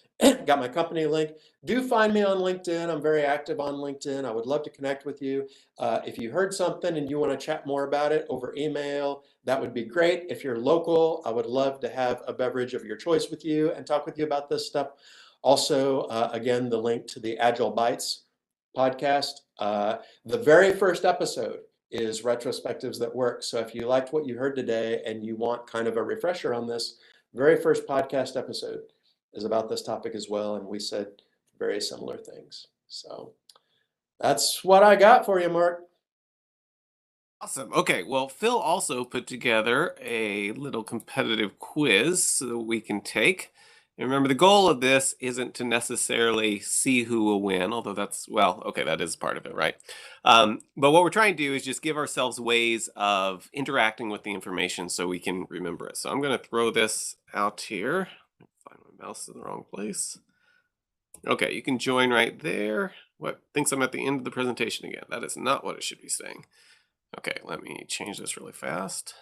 got my company link. Do find me on LinkedIn. I'm very active on LinkedIn. I would love to connect with you. If you heard something and you want to chat more about it over email, that would be great. If you're local, I would love to have a beverage of your choice with you and talk with you about this stuff. Also, again, the link to the Agile Bytes podcast. The very first episode is Retrospectives That Work. So if you liked what you heard today and you want kind of a refresher on this, very first podcast episode is about this topic as well, and we said very similar things. So that's what I got for you, Mark. Awesome. Okay, well, Phil also put together a little competitive quiz so that we can take. And remember, the goal of this isn't to necessarily see who will win, although that's, well, okay, that is part of it, right? But what we're trying to do is just give ourselves ways of interacting with the information so we can remember it. So I'm going to throw this out here. Find my mouse in the wrong place. Okay, you can join right there. What thinks I'm at the end of the presentation again? That is not what it should be saying. Okay, let me change this really fast.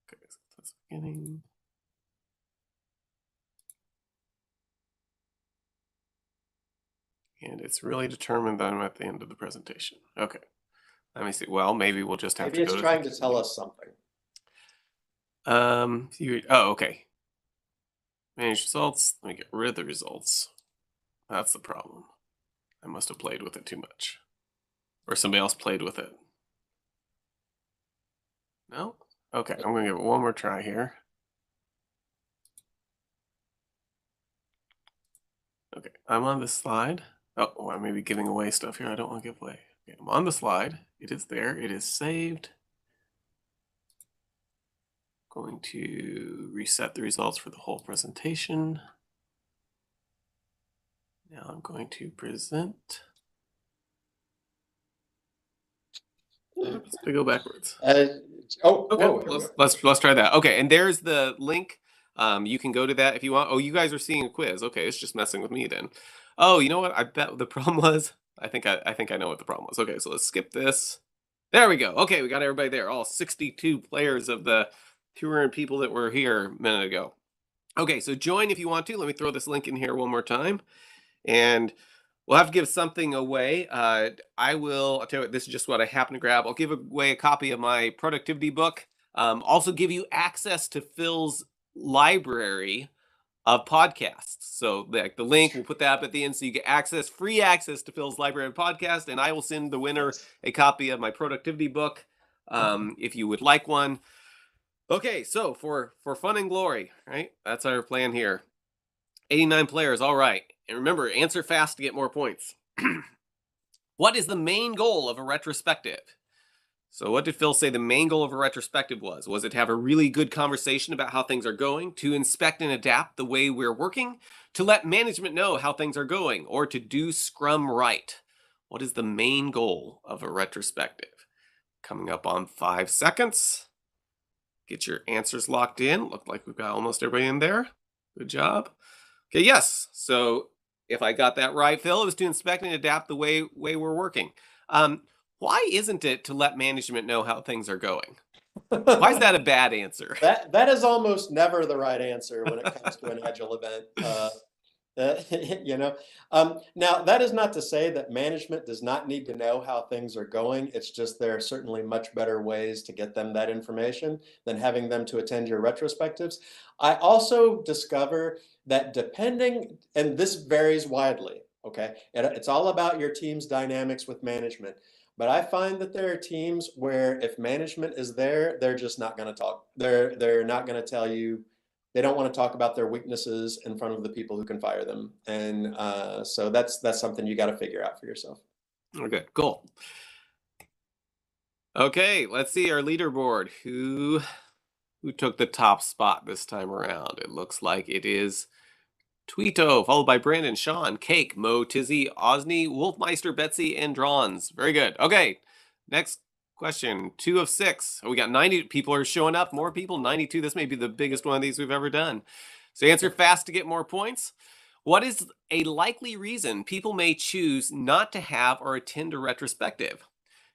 Okay, so that's the beginning. And it's really determined that I'm at the end of the presentation. Okay, let me see. Well, maybe we'll just have Maybe to it's go trying to to tell us something. oh, okay. Manage results. Let me get rid of the results. That's the problem. I must have played with it too much. Or somebody else played with it. No? Okay, I'm going to give it one more try here. Okay, I'm on this slide. Oh, I may be giving away stuff here I don't want to give away. Okay, I'm on the slide. It is there. It is saved. Going to reset the results for the whole presentation. Now I'm going to present. Oops, I go backwards. Okay, whoa, let's try that. Okay, and there's the link. You can go to that if you want. Oh, you guys are seeing a quiz. Okay, it's just messing with me then. Oh, you know what? I bet the problem was. I think I know what the problem was. Okay, so let's skip this. There we go. Okay, we got everybody there. All 62 players of the 200 people that were here a minute ago. Okay, so join if you want to. Let me throw this link in here one more time. And we'll have to give something away. I'll tell you what, this is just what I happen to grab. I'll give away a copy of my productivity book. Also give you access to Phil's library of podcasts. So like the link, we'll put that up at the end so you get free access to Phil's library of podcasts, and I will send the winner a copy of my productivity book if you would like one. Okay, so for fun and glory, right? That's our plan here. 89 players, all right. And remember, answer fast to get more points. What is the main goal of a retrospective? So what did Phil say the main goal of a retrospective was? Was it to have a really good conversation about how things are going, to inspect and adapt the way we're working, to let management know how things are going, or to do Scrum right? What is the main goal of a retrospective? Coming up on 5 seconds. Get your answers locked in. Look like we've got almost everybody in there. Good job. Okay, yes. So if I got that right, Phil, it was to inspect and adapt the way we're working. Why isn't it to let management know how things are going? Why is that a bad answer? That is almost never the right answer when it comes to an agile event. You know, now that is not to say that management does not need to know how things are going. It's just there are certainly much better ways to get them that information than having them to attend your retrospectives. I also discover that depending, and this varies widely, Okay, it's all about your team's dynamics with management. But I find that there are teams where if management is there, they're just not going to talk. They're not going to tell you. They don't want to talk about their weaknesses in front of the people who can fire them, and so that's something you got to figure out for yourself. Okay, cool. Okay, let's see our leaderboard. Who took the top spot this time around? It looks like it is Tweeto, followed by Brandon, Sean, Cake, Mo, Tizzy, Osney, Wolfmeister, Betsy, and Drons. Very good. Okay, next question. 2 of 6. We got 90 people are showing up. More people, 92. This may be the biggest one of these we've ever done. So answer fast to get more points. What is a likely reason people may choose not to have or attend a retrospective?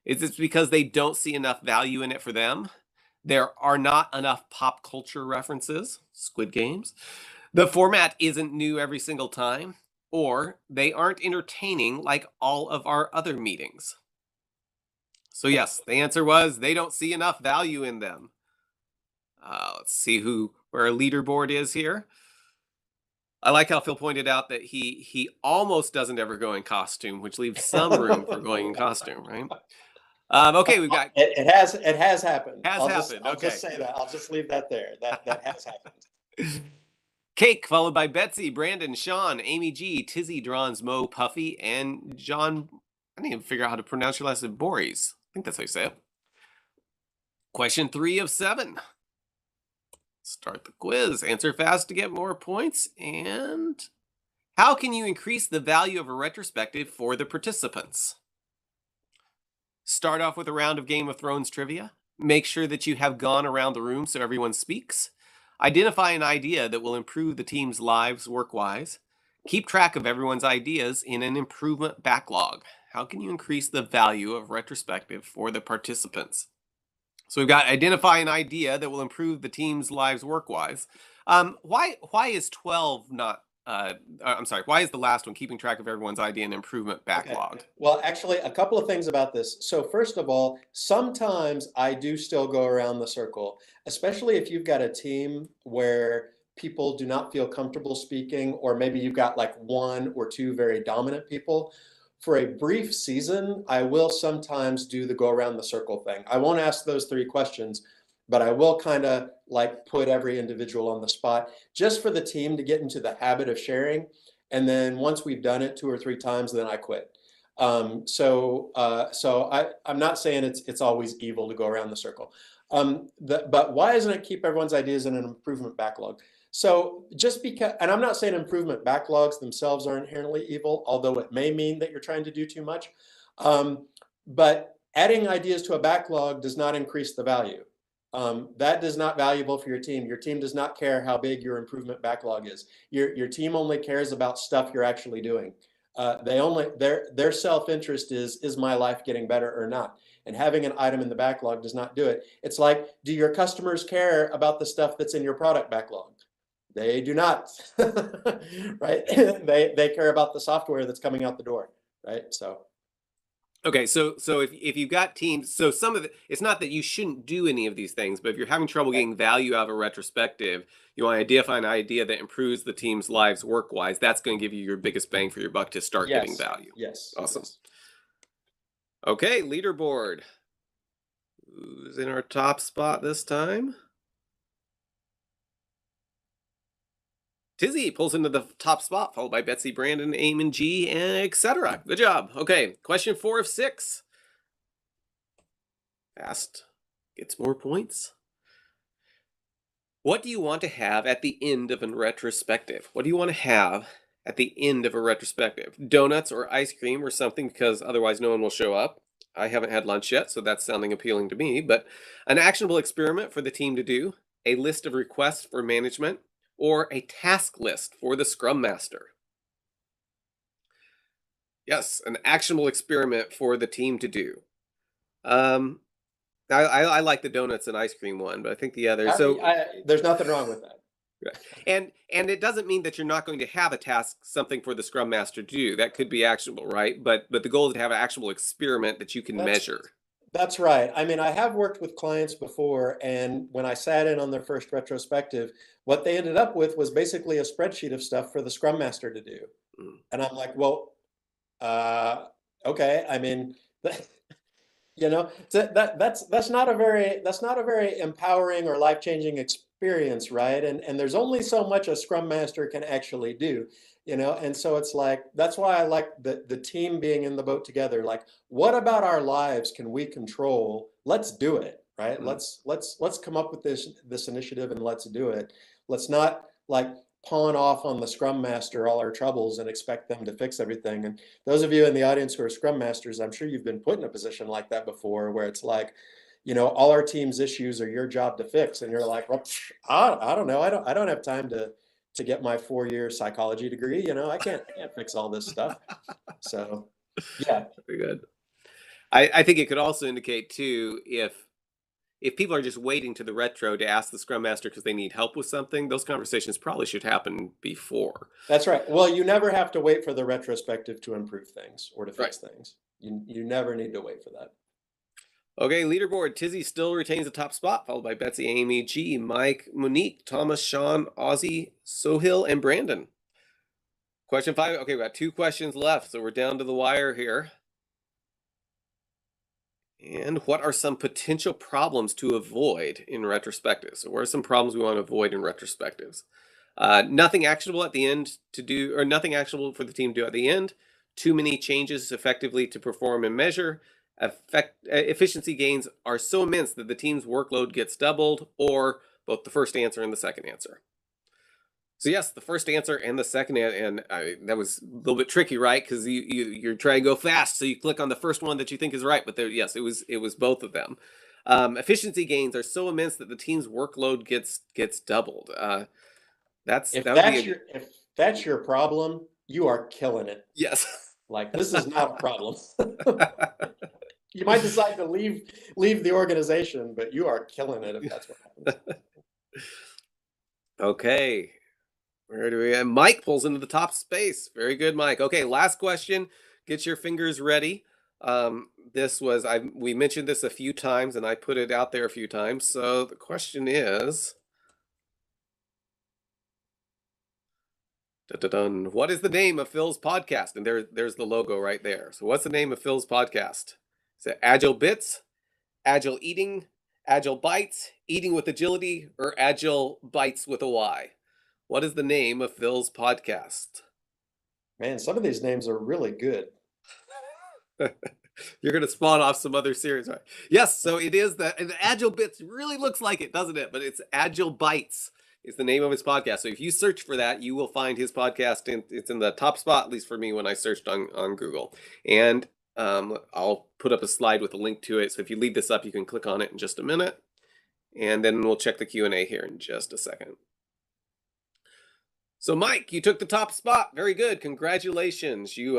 Is it because they don't see enough value in it for them? There are not enough pop culture references, Squid Games. The format isn't new every single time, or they aren't entertaining like all of our other meetings. So yes, the answer was they don't see enough value in them. Let's see where our leaderboard is here. I like how Phil pointed out that he almost doesn't ever go in costume, which leaves some room for going in costume, right? Okay, we've got It has happened. has happened. I'll Okay. just say that. I'll just leave that there. That has happened. Cake, followed by Betsy, Brandon, Sean, Amy G, Tizzy, Drons, Mo, Puffy, and John. I didn't even figure out how to pronounce your last name. Boris. I think that's how you say it. Question 3 of 7. Start the quiz. Answer fast to get more points. And how can you increase the value of a retrospective for the participants? Start off with a round of Game of Thrones trivia. Make sure that you have gone around the room so everyone speaks. Identify an idea that will improve the team's lives work-wise. Keep track of everyone's ideas in an improvement backlog. How can you increase the value of retrospective for the participants? So we've got identify an idea that will improve the team's lives work-wise. Why is 12 not I'm sorry, why is the last one keeping track of everyone's idea and improvement backlog? Okay. Well, actually, a couple of things about this. So first of all, sometimes I do still go around the circle, especially if you've got a team where people do not feel comfortable speaking, or maybe you've got like one or two very dominant people. For a brief season, I will sometimes do the go around the circle thing. I won't ask those 3 questions, but I will kind of like put every individual on the spot just for the team to get into the habit of sharing. And then once we've done it 2 or 3 times, then I quit. I'm not saying it's always evil to go around the circle. But why doesn't it keep everyone's ideas in an improvement backlog? So just because, and I'm not saying improvement backlogs themselves are inherently evil, although it may mean that you're trying to do too much. But adding ideas to a backlog does not increase the value. That is not valuable for your team. Your team does not care how big your improvement backlog is. Your team only cares about stuff you're actually doing. Their self-interest is my life getting better or not? And having an item in the backlog does not do it. It's like, do your customers care about the stuff that's in your product backlog? They do not, right? They care about the software that's coming out the door, right? So. Okay, so if you've got teams, so some of it's not that you shouldn't do any of these things, but if you're having trouble getting value out of a retrospective, you want to identify an idea that improves the team's lives work-wise. That's going to give you your biggest bang for your buck to start getting value. Yes. Awesome. Yes. Okay, leaderboard. Who's in our top spot this time? Tizzy pulls into the top spot, followed by Betsy, Brandon, Eamon G, and etc. Good job. Okay, question 4 of 6. Fast gets more points. What do you want to have at the end of a retrospective? What do you want to have at the end of a retrospective? Donuts or ice cream or something, because otherwise no one will show up. I haven't had lunch yet, so that's sounding appealing to me. But an actionable experiment for the team to do, a list of requests for management, or a task list for the Scrum Master. Yes, an actionable experiment for the team to do. I like the donuts and ice cream one, but I think the other. There's nothing wrong with that. And it doesn't mean that you're not going to have a task, something for the Scrum Master to do. That could be actionable, right? But the goal is to have an actual experiment that you can measure. That's right. I mean, I have worked with clients before, and when I sat in on their first retrospective, what they ended up with was basically a spreadsheet of stuff for the Scrum Master to do. And I'm like, well, Uh, okay, I mean, that's not a very empowering or life-changing experience, right? And there's only so much a Scrum Master can actually do, and so it's like that's why I like the team being in the boat together. Like, what about our lives can we control? Let's do it, right? Mm. Let's come up with this initiative and let's do it. Let's not like pawn off on the Scrum Master all our troubles and expect them to fix everything. And those of you in the audience who are Scrum Masters, I'm sure you've been put in a position like that before, where it's like, all our team's issues are your job to fix, and you're like, well, I don't know, I don't have time to get my 4-year psychology degree. I can't fix all this stuff. So, yeah, Very good. I think it could also indicate too if people are just waiting to the retro to ask the Scrum Master because they need help with something, those conversations probably should happen before. that's right. Well, you never have to wait for the retrospective to improve things or to Right. fix things. You never need to wait for that. Okay, leaderboard. Tizzy still retains the top spot, followed by Betsy, Amy, G, Mike, Monique, Thomas, Sean, Ozzy, Sohil, and Brandon. Question 5. Okay, we got 2 questions left, so we're down to the wire here. And what are some potential problems to avoid in retrospectives? So what are some problems we want to avoid in retrospectives? Nothing actionable at the end to do, or nothing actionable for the team to do at the end. Too many changes effectively to perform and measure. Efficiency gains are so immense that the team's workload gets doubled, or both the first answer and the second answer. So yes, the first answer and the second, and that was a little bit tricky, right? Because you're trying to go fast, so you click on the first one that you think is right. But yes, it was both of them. Efficiency gains are so immense that the team's workload gets doubled. If That would be that's a your problem, you are killing it. yes. Like, this is not a problem. You might decide to leave the organization, but you are killing it if that's what happens. Okay, where do we have Mike pulls into the top space. Very good, Mike. Okay, last question. Get your fingers ready. This was we mentioned this a few times and I put it out there a few times. So the question is dun, what is the name of Phil's podcast? And there's the logo right there. So what's the name of Phil's podcast? Is it Agile Bits, Agile Eating, Agile Bites, Eating with Agility, or Agile Bites with a Y? What is the name of Phil's podcast? Man, some of these names are really good. You're going to spawn off some other series, right? Yes, so it is that. And Agile Bits really looks like it, doesn't it? But it's Agile Bites is the name of his podcast. So if you search for that, you will find his podcast. And it's in the top spot, at least for me, when I searched on Google. And I'll put up a slide with a link to it. So if you leave this up, you can click on it in just a minute. And then we'll check the Q&A here in just a second. So Mike, you took the top spot. Very good. Congratulations. You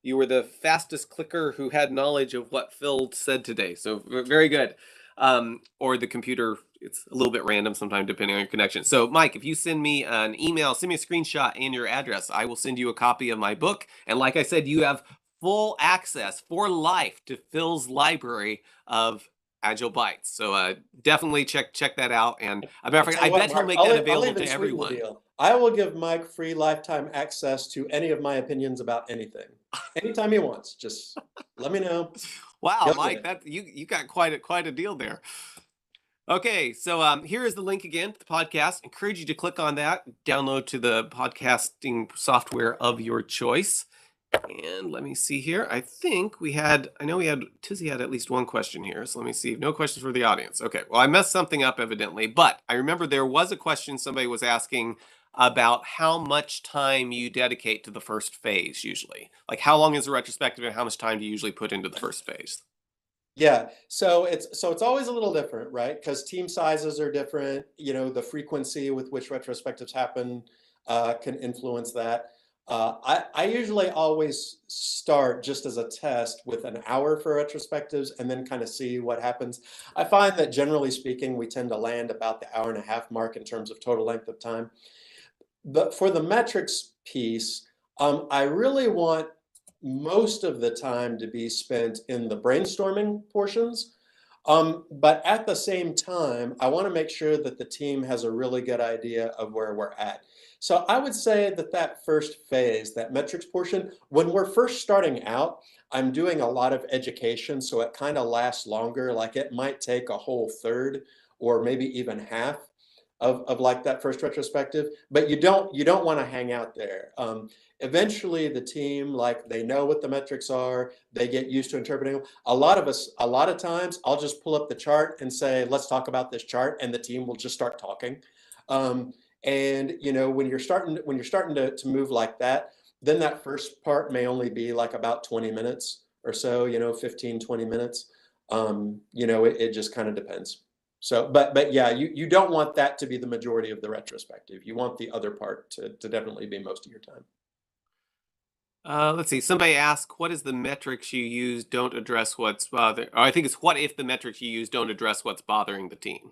were the fastest clicker who had knowledge of what Phil said today. So very good. Or the computer, it's a little bit random sometimes depending on your connection. So Mike, if you send me an email, send me a screenshot and your address, I will send you a copy of my book. And like I said, you have full access for life to Phil's library of Agile Bytes. So definitely check that out. And a matter of fact, I bet he'll make that available to everyone. I will give Mike free lifetime access to any of my opinions about anything. Anytime he wants. Just let me know. Wow, Mike, that you got quite a deal there. Okay, so here is the link again to the podcast. Encourage you to click on that, download to the podcasting software of your choice. And let me see here. I know Tizzy had at least one question here. So let me see. No questions for the audience. Okay, well, I messed something up evidently, but I remember there was a question somebody was asking about how much time you dedicate to the first phase usually. Like how long is a retrospective and how much time do you usually put into the first phase? Yeah, so it's always a little different, right? Because team sizes are different. The frequency with which retrospectives happen can influence that. I usually always start just as a test with an hour for retrospectives and then kind of see what happens. I find that generally speaking, we tend to land about the hour and a half mark in terms of total length of time. But for the metrics piece, I really want most of the time to be spent in the brainstorming portions. But at the same time, I want to make sure that the team has a really good idea of where we're at. So I would say that that first phase, that metrics portion, when we're first starting out, I'm doing a lot of education, so it kind of lasts longer. Like it might take a whole third or maybe even half of like that first retrospective, but you don't want to hang out there. Eventually the team, like they know what the metrics are, they get used to interpreting them. A lot of times I'll just pull up the chart and say, let's talk about this chart, and the team will just start talking. Um, and you know, when you're starting to move like that, then that first part may only be like about 20 minutes or so, you know, 15, 20 minutes. You know, it just kind of depends. So, but yeah, you don't want that to be the majority of the retrospective. You want the other part to definitely be most of your time. Let's see. Somebody asked, "What is the metrics you use don't address what's bothering?" Or I think it's what if the metrics you use don't address what's bothering the team?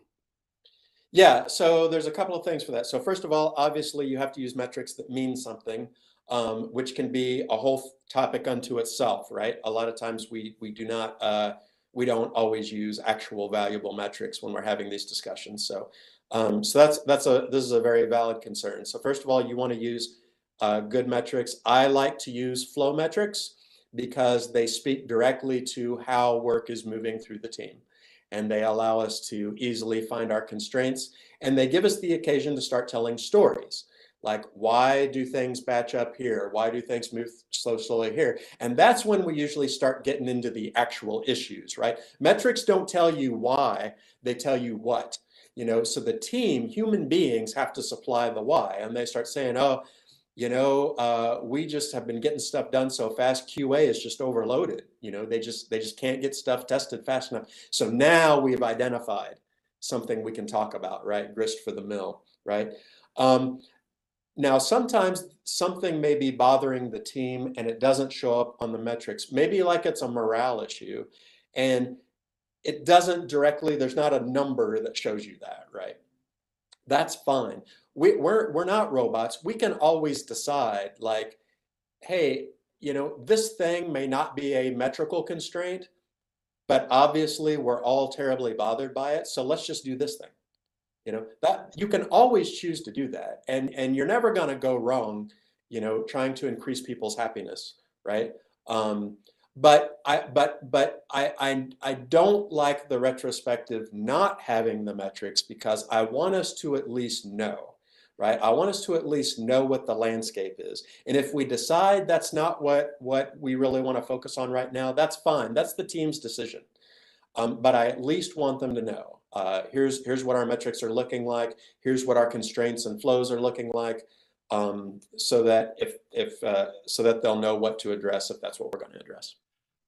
Yeah, so there's a couple of things for that. So first of all, obviously you have to use metrics that mean something, which can be a whole topic unto itself, right? A lot of times we do not we don't always use actual valuable metrics when we're having these discussions. So so this is a very valid concern. So first of all, you want to use good metrics. I like to use flow metrics because they speak directly to how work is moving through the team, and they allow us to easily find our constraints, and they give us the occasion to start telling stories. Like, why do things batch up here? Why do things move so slowly here? And that's when we usually start getting into the actual issues, right? Metrics don't tell you why, they tell you what. You know, so the team, human beings, have to supply the why, and they start saying, "Oh, you know, we just have been getting stuff done so fast. QA is just overloaded. You know, they just can't get stuff tested fast enough." So now we've identified something we can talk about, right? Grist for the mill, right? Um, Now sometimes something may be bothering the team and it doesn't show up on the metrics. Maybe like it's a morale issue, and it doesn't directly. There's not a number that shows you that, right? That's fine. We're not robots. We can always decide, like, hey, you know, this thing may not be a metrical constraint, but obviously we're all terribly bothered by it. So let's just do this thing. You know, that you can always choose to do that. And you're never going to go wrong, you know, trying to increase people's happiness, right? Um, but I don't like the retrospective not having the metrics because I want us to at least know, right? I want us to at least know what the landscape is. And if we decide that's not what we really want to focus on right now, that's fine. That's the team's decision. But I at least want them to know, here's what our metrics are looking like. Here's what our constraints and flows are looking like, so that if so that they'll know what to address if that's what we're going to address.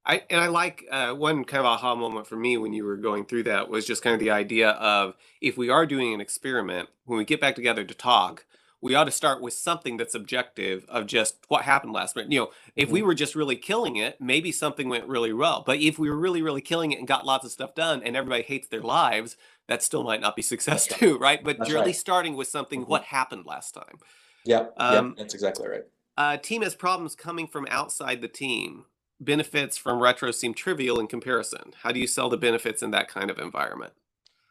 I like one kind of aha moment for me when you were going through that was just kind of the idea of if we are doing an experiment, when we get back together to talk, we ought to start with something that's objective of just what happened last minute. You know, if we Mhm. were just really killing it, maybe something went really well. But if we were really, really killing it and got lots of stuff done and everybody hates their lives, that still might not be success That's right. too, right? But That's you're at right. least starting with something, Hmm. what happened last time. Yep. Yep. Um, That's exactly right. Team has problems coming from outside the team. Benefits from retro seem trivial in comparison. How do you sell the benefits in that kind of environment?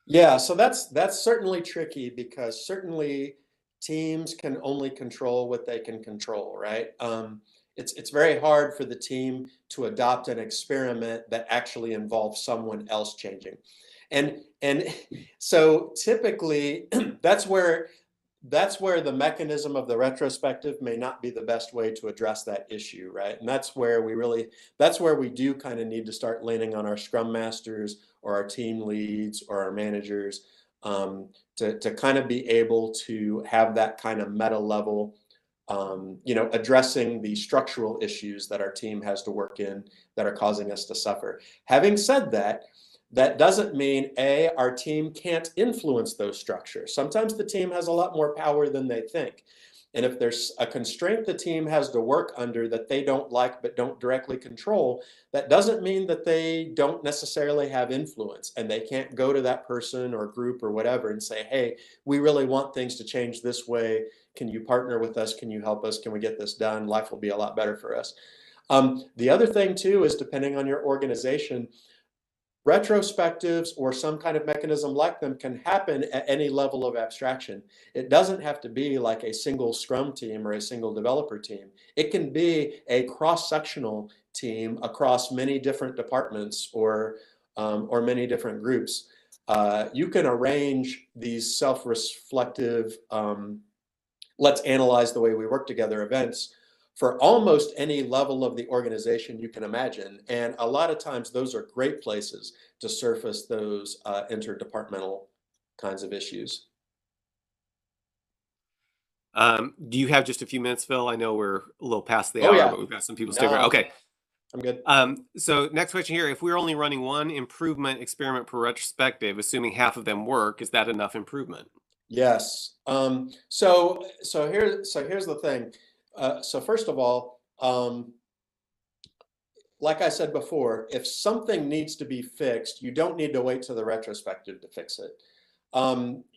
Yeah, so that's certainly tricky because certainly teams can only control what they can control, right? It's very hard for the team to adopt an experiment that actually involves someone else changing, and so typically that's where that's where the mechanism of the retrospective may not be the best way to address that issue, right? And that's where we do kind of need to start leaning on our scrum masters or our team leads or our managers, to kind of be able to have that kind of meta level, you know, addressing the structural issues that our team has to work in that are causing us to suffer. Having said that, that doesn't mean our team can't influence those structures. Sometimes the team has a lot more power than they think. And if there's a constraint the team has to work under that they don't like but don't directly control, that doesn't mean that they don't necessarily have influence and they can't go to that person or group or whatever and say, hey, we really want things to change this way. Can you partner with us? Can you help us? Can we get this done? Life will be a lot better for us. The other thing too is, depending on your organization, Retrospectives or some kind of mechanism like them can happen at any level of abstraction. It doesn't have to be like a single Scrum team or a single developer team. It can be a cross-sectional team across many different departments or many different groups. You can arrange these self-reflective, let's analyze the way we work together events for almost any level of the organization you can imagine. And a lot of times those are great places to surface those interdepartmental kinds of issues. Do you have just a few minutes, Phil? I know we're a little past the Oh hour, yeah, but we've got some people sticking around. no, Okay. I'm good. So next question here. If we're only running one improvement experiment per retrospective, assuming half of them work, is that enough improvement? Yes. So here's the thing. So first of all, like I said before, if something needs to be fixed, you don't need to wait to the retrospective to fix it.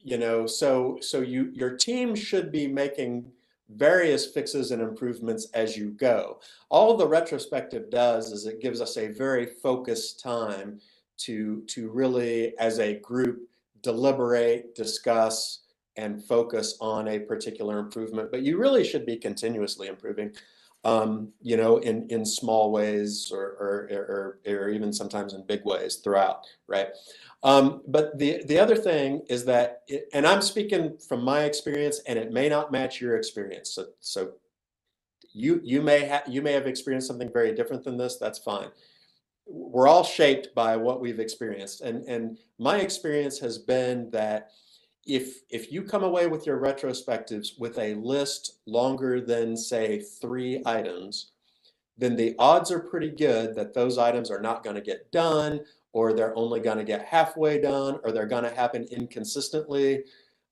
Your team should be making various fixes and improvements as you go. All the retrospective does is it gives us a very focused time to really, as a group, deliberate, discuss, and focus on a particular improvement. But you really should be continuously improving, in small ways or even sometimes in big ways throughout, right? But the other thing is that, and I'm speaking from my experience, and it may not match your experience. So you may have experienced something very different than this. That's fine. We're all shaped by what we've experienced, and my experience has been that if you come away with your retrospectives with a list longer than, say, 3 items, then the odds are pretty good that those items are not going to get done, or they're only going to get halfway done, or they're going to happen inconsistently,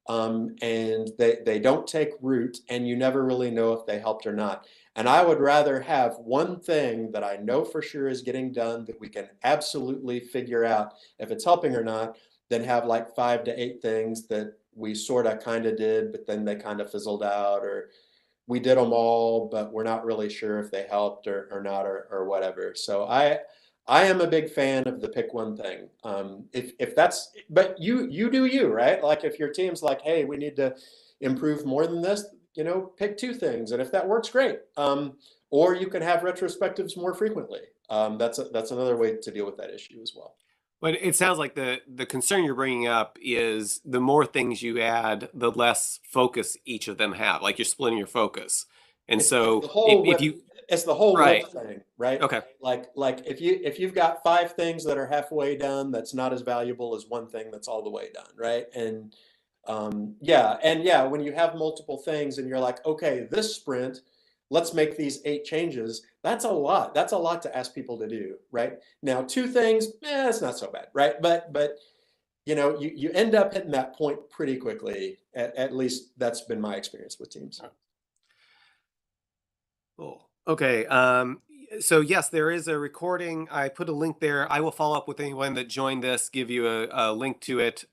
and they don't take root, and you never really know if they helped or not. And I would rather have one thing that I know for sure is getting done that we can absolutely figure out if it's helping or not, than have like 5 to 8 things that we sort of kind of did, but then they kind of fizzled out, or we did them all, but we're not really sure if they helped or not, or whatever. So I am a big fan of the pick one thing. If that's, but you do you, right? Like if your team's like, hey, we need to improve more than this, pick 2 things, and if that works, great. Or you can have retrospectives more frequently. That's another way to deal with that issue as well. But it sounds like the concern you're bringing up is the more things you add, the less focus each of them have. Like you're splitting your focus. And It's so the whole whip. you It's the whole whip right. thing, right? Okay. Like if you've got 5 things that are halfway done, that's not as valuable as one thing that's all the way done, right? And when you have multiple things and you're like, okay, this sprint, let's make these 8 changes. That's a lot. That's a lot to ask people to do, right? Now, 2 things, it's not so bad, right? But you end up hitting that point pretty quickly. At least that's been my experience with teams. Cool. Okay. So yes, there is a recording. I put a link there. I will follow up with anyone that joined this, give you a link to it.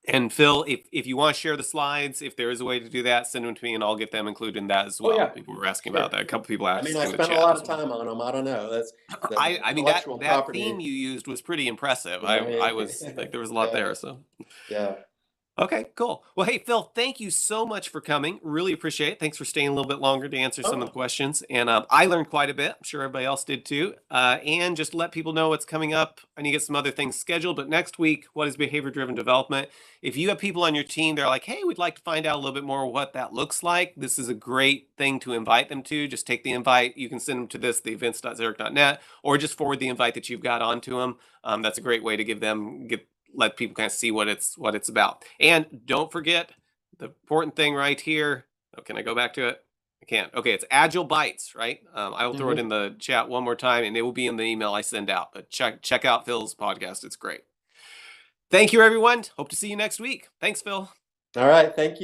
And Phil, if you want to share the slides, if there is a way to do that, send them to me and I'll get them included in that as Oh well. yeah, People were asking sure. about that. A couple people I mean, I asked in the spent a chat lot as of well. time on them. I don't know. That's the I mean intellectual that theme property. you used was pretty impressive. I I mean, was like there was a lot yeah, there. So yeah. okay, cool. Well, hey, Phil, thank you so much for coming. Really appreciate it. Thanks for staying a little bit longer to answer some of the Oh, questions. And I learned quite a bit. I'm sure everybody else did too. And just to let people know what's coming up. I need to get some other things scheduled. But next week, what is behavior-driven development? If you have people on your team, they're like, hey, we'd like to find out a little bit more what that looks like. This is a great thing to invite them to. Just take the invite. You can send them to this, the events.xeric.net, or just forward the invite that you've got onto them. That's a great way to let people kind of see what it's about. And don't forget the important thing right here. Oh, can I go back to it? I can't. Okay, it's Agile Bites, right? I will throw it hmm. in the chat one more time, and it will be in the email I send out. But check out Phil's podcast; it's great. Thank you, everyone. Hope to see you next week. Thanks, Phil. All right. Thank you.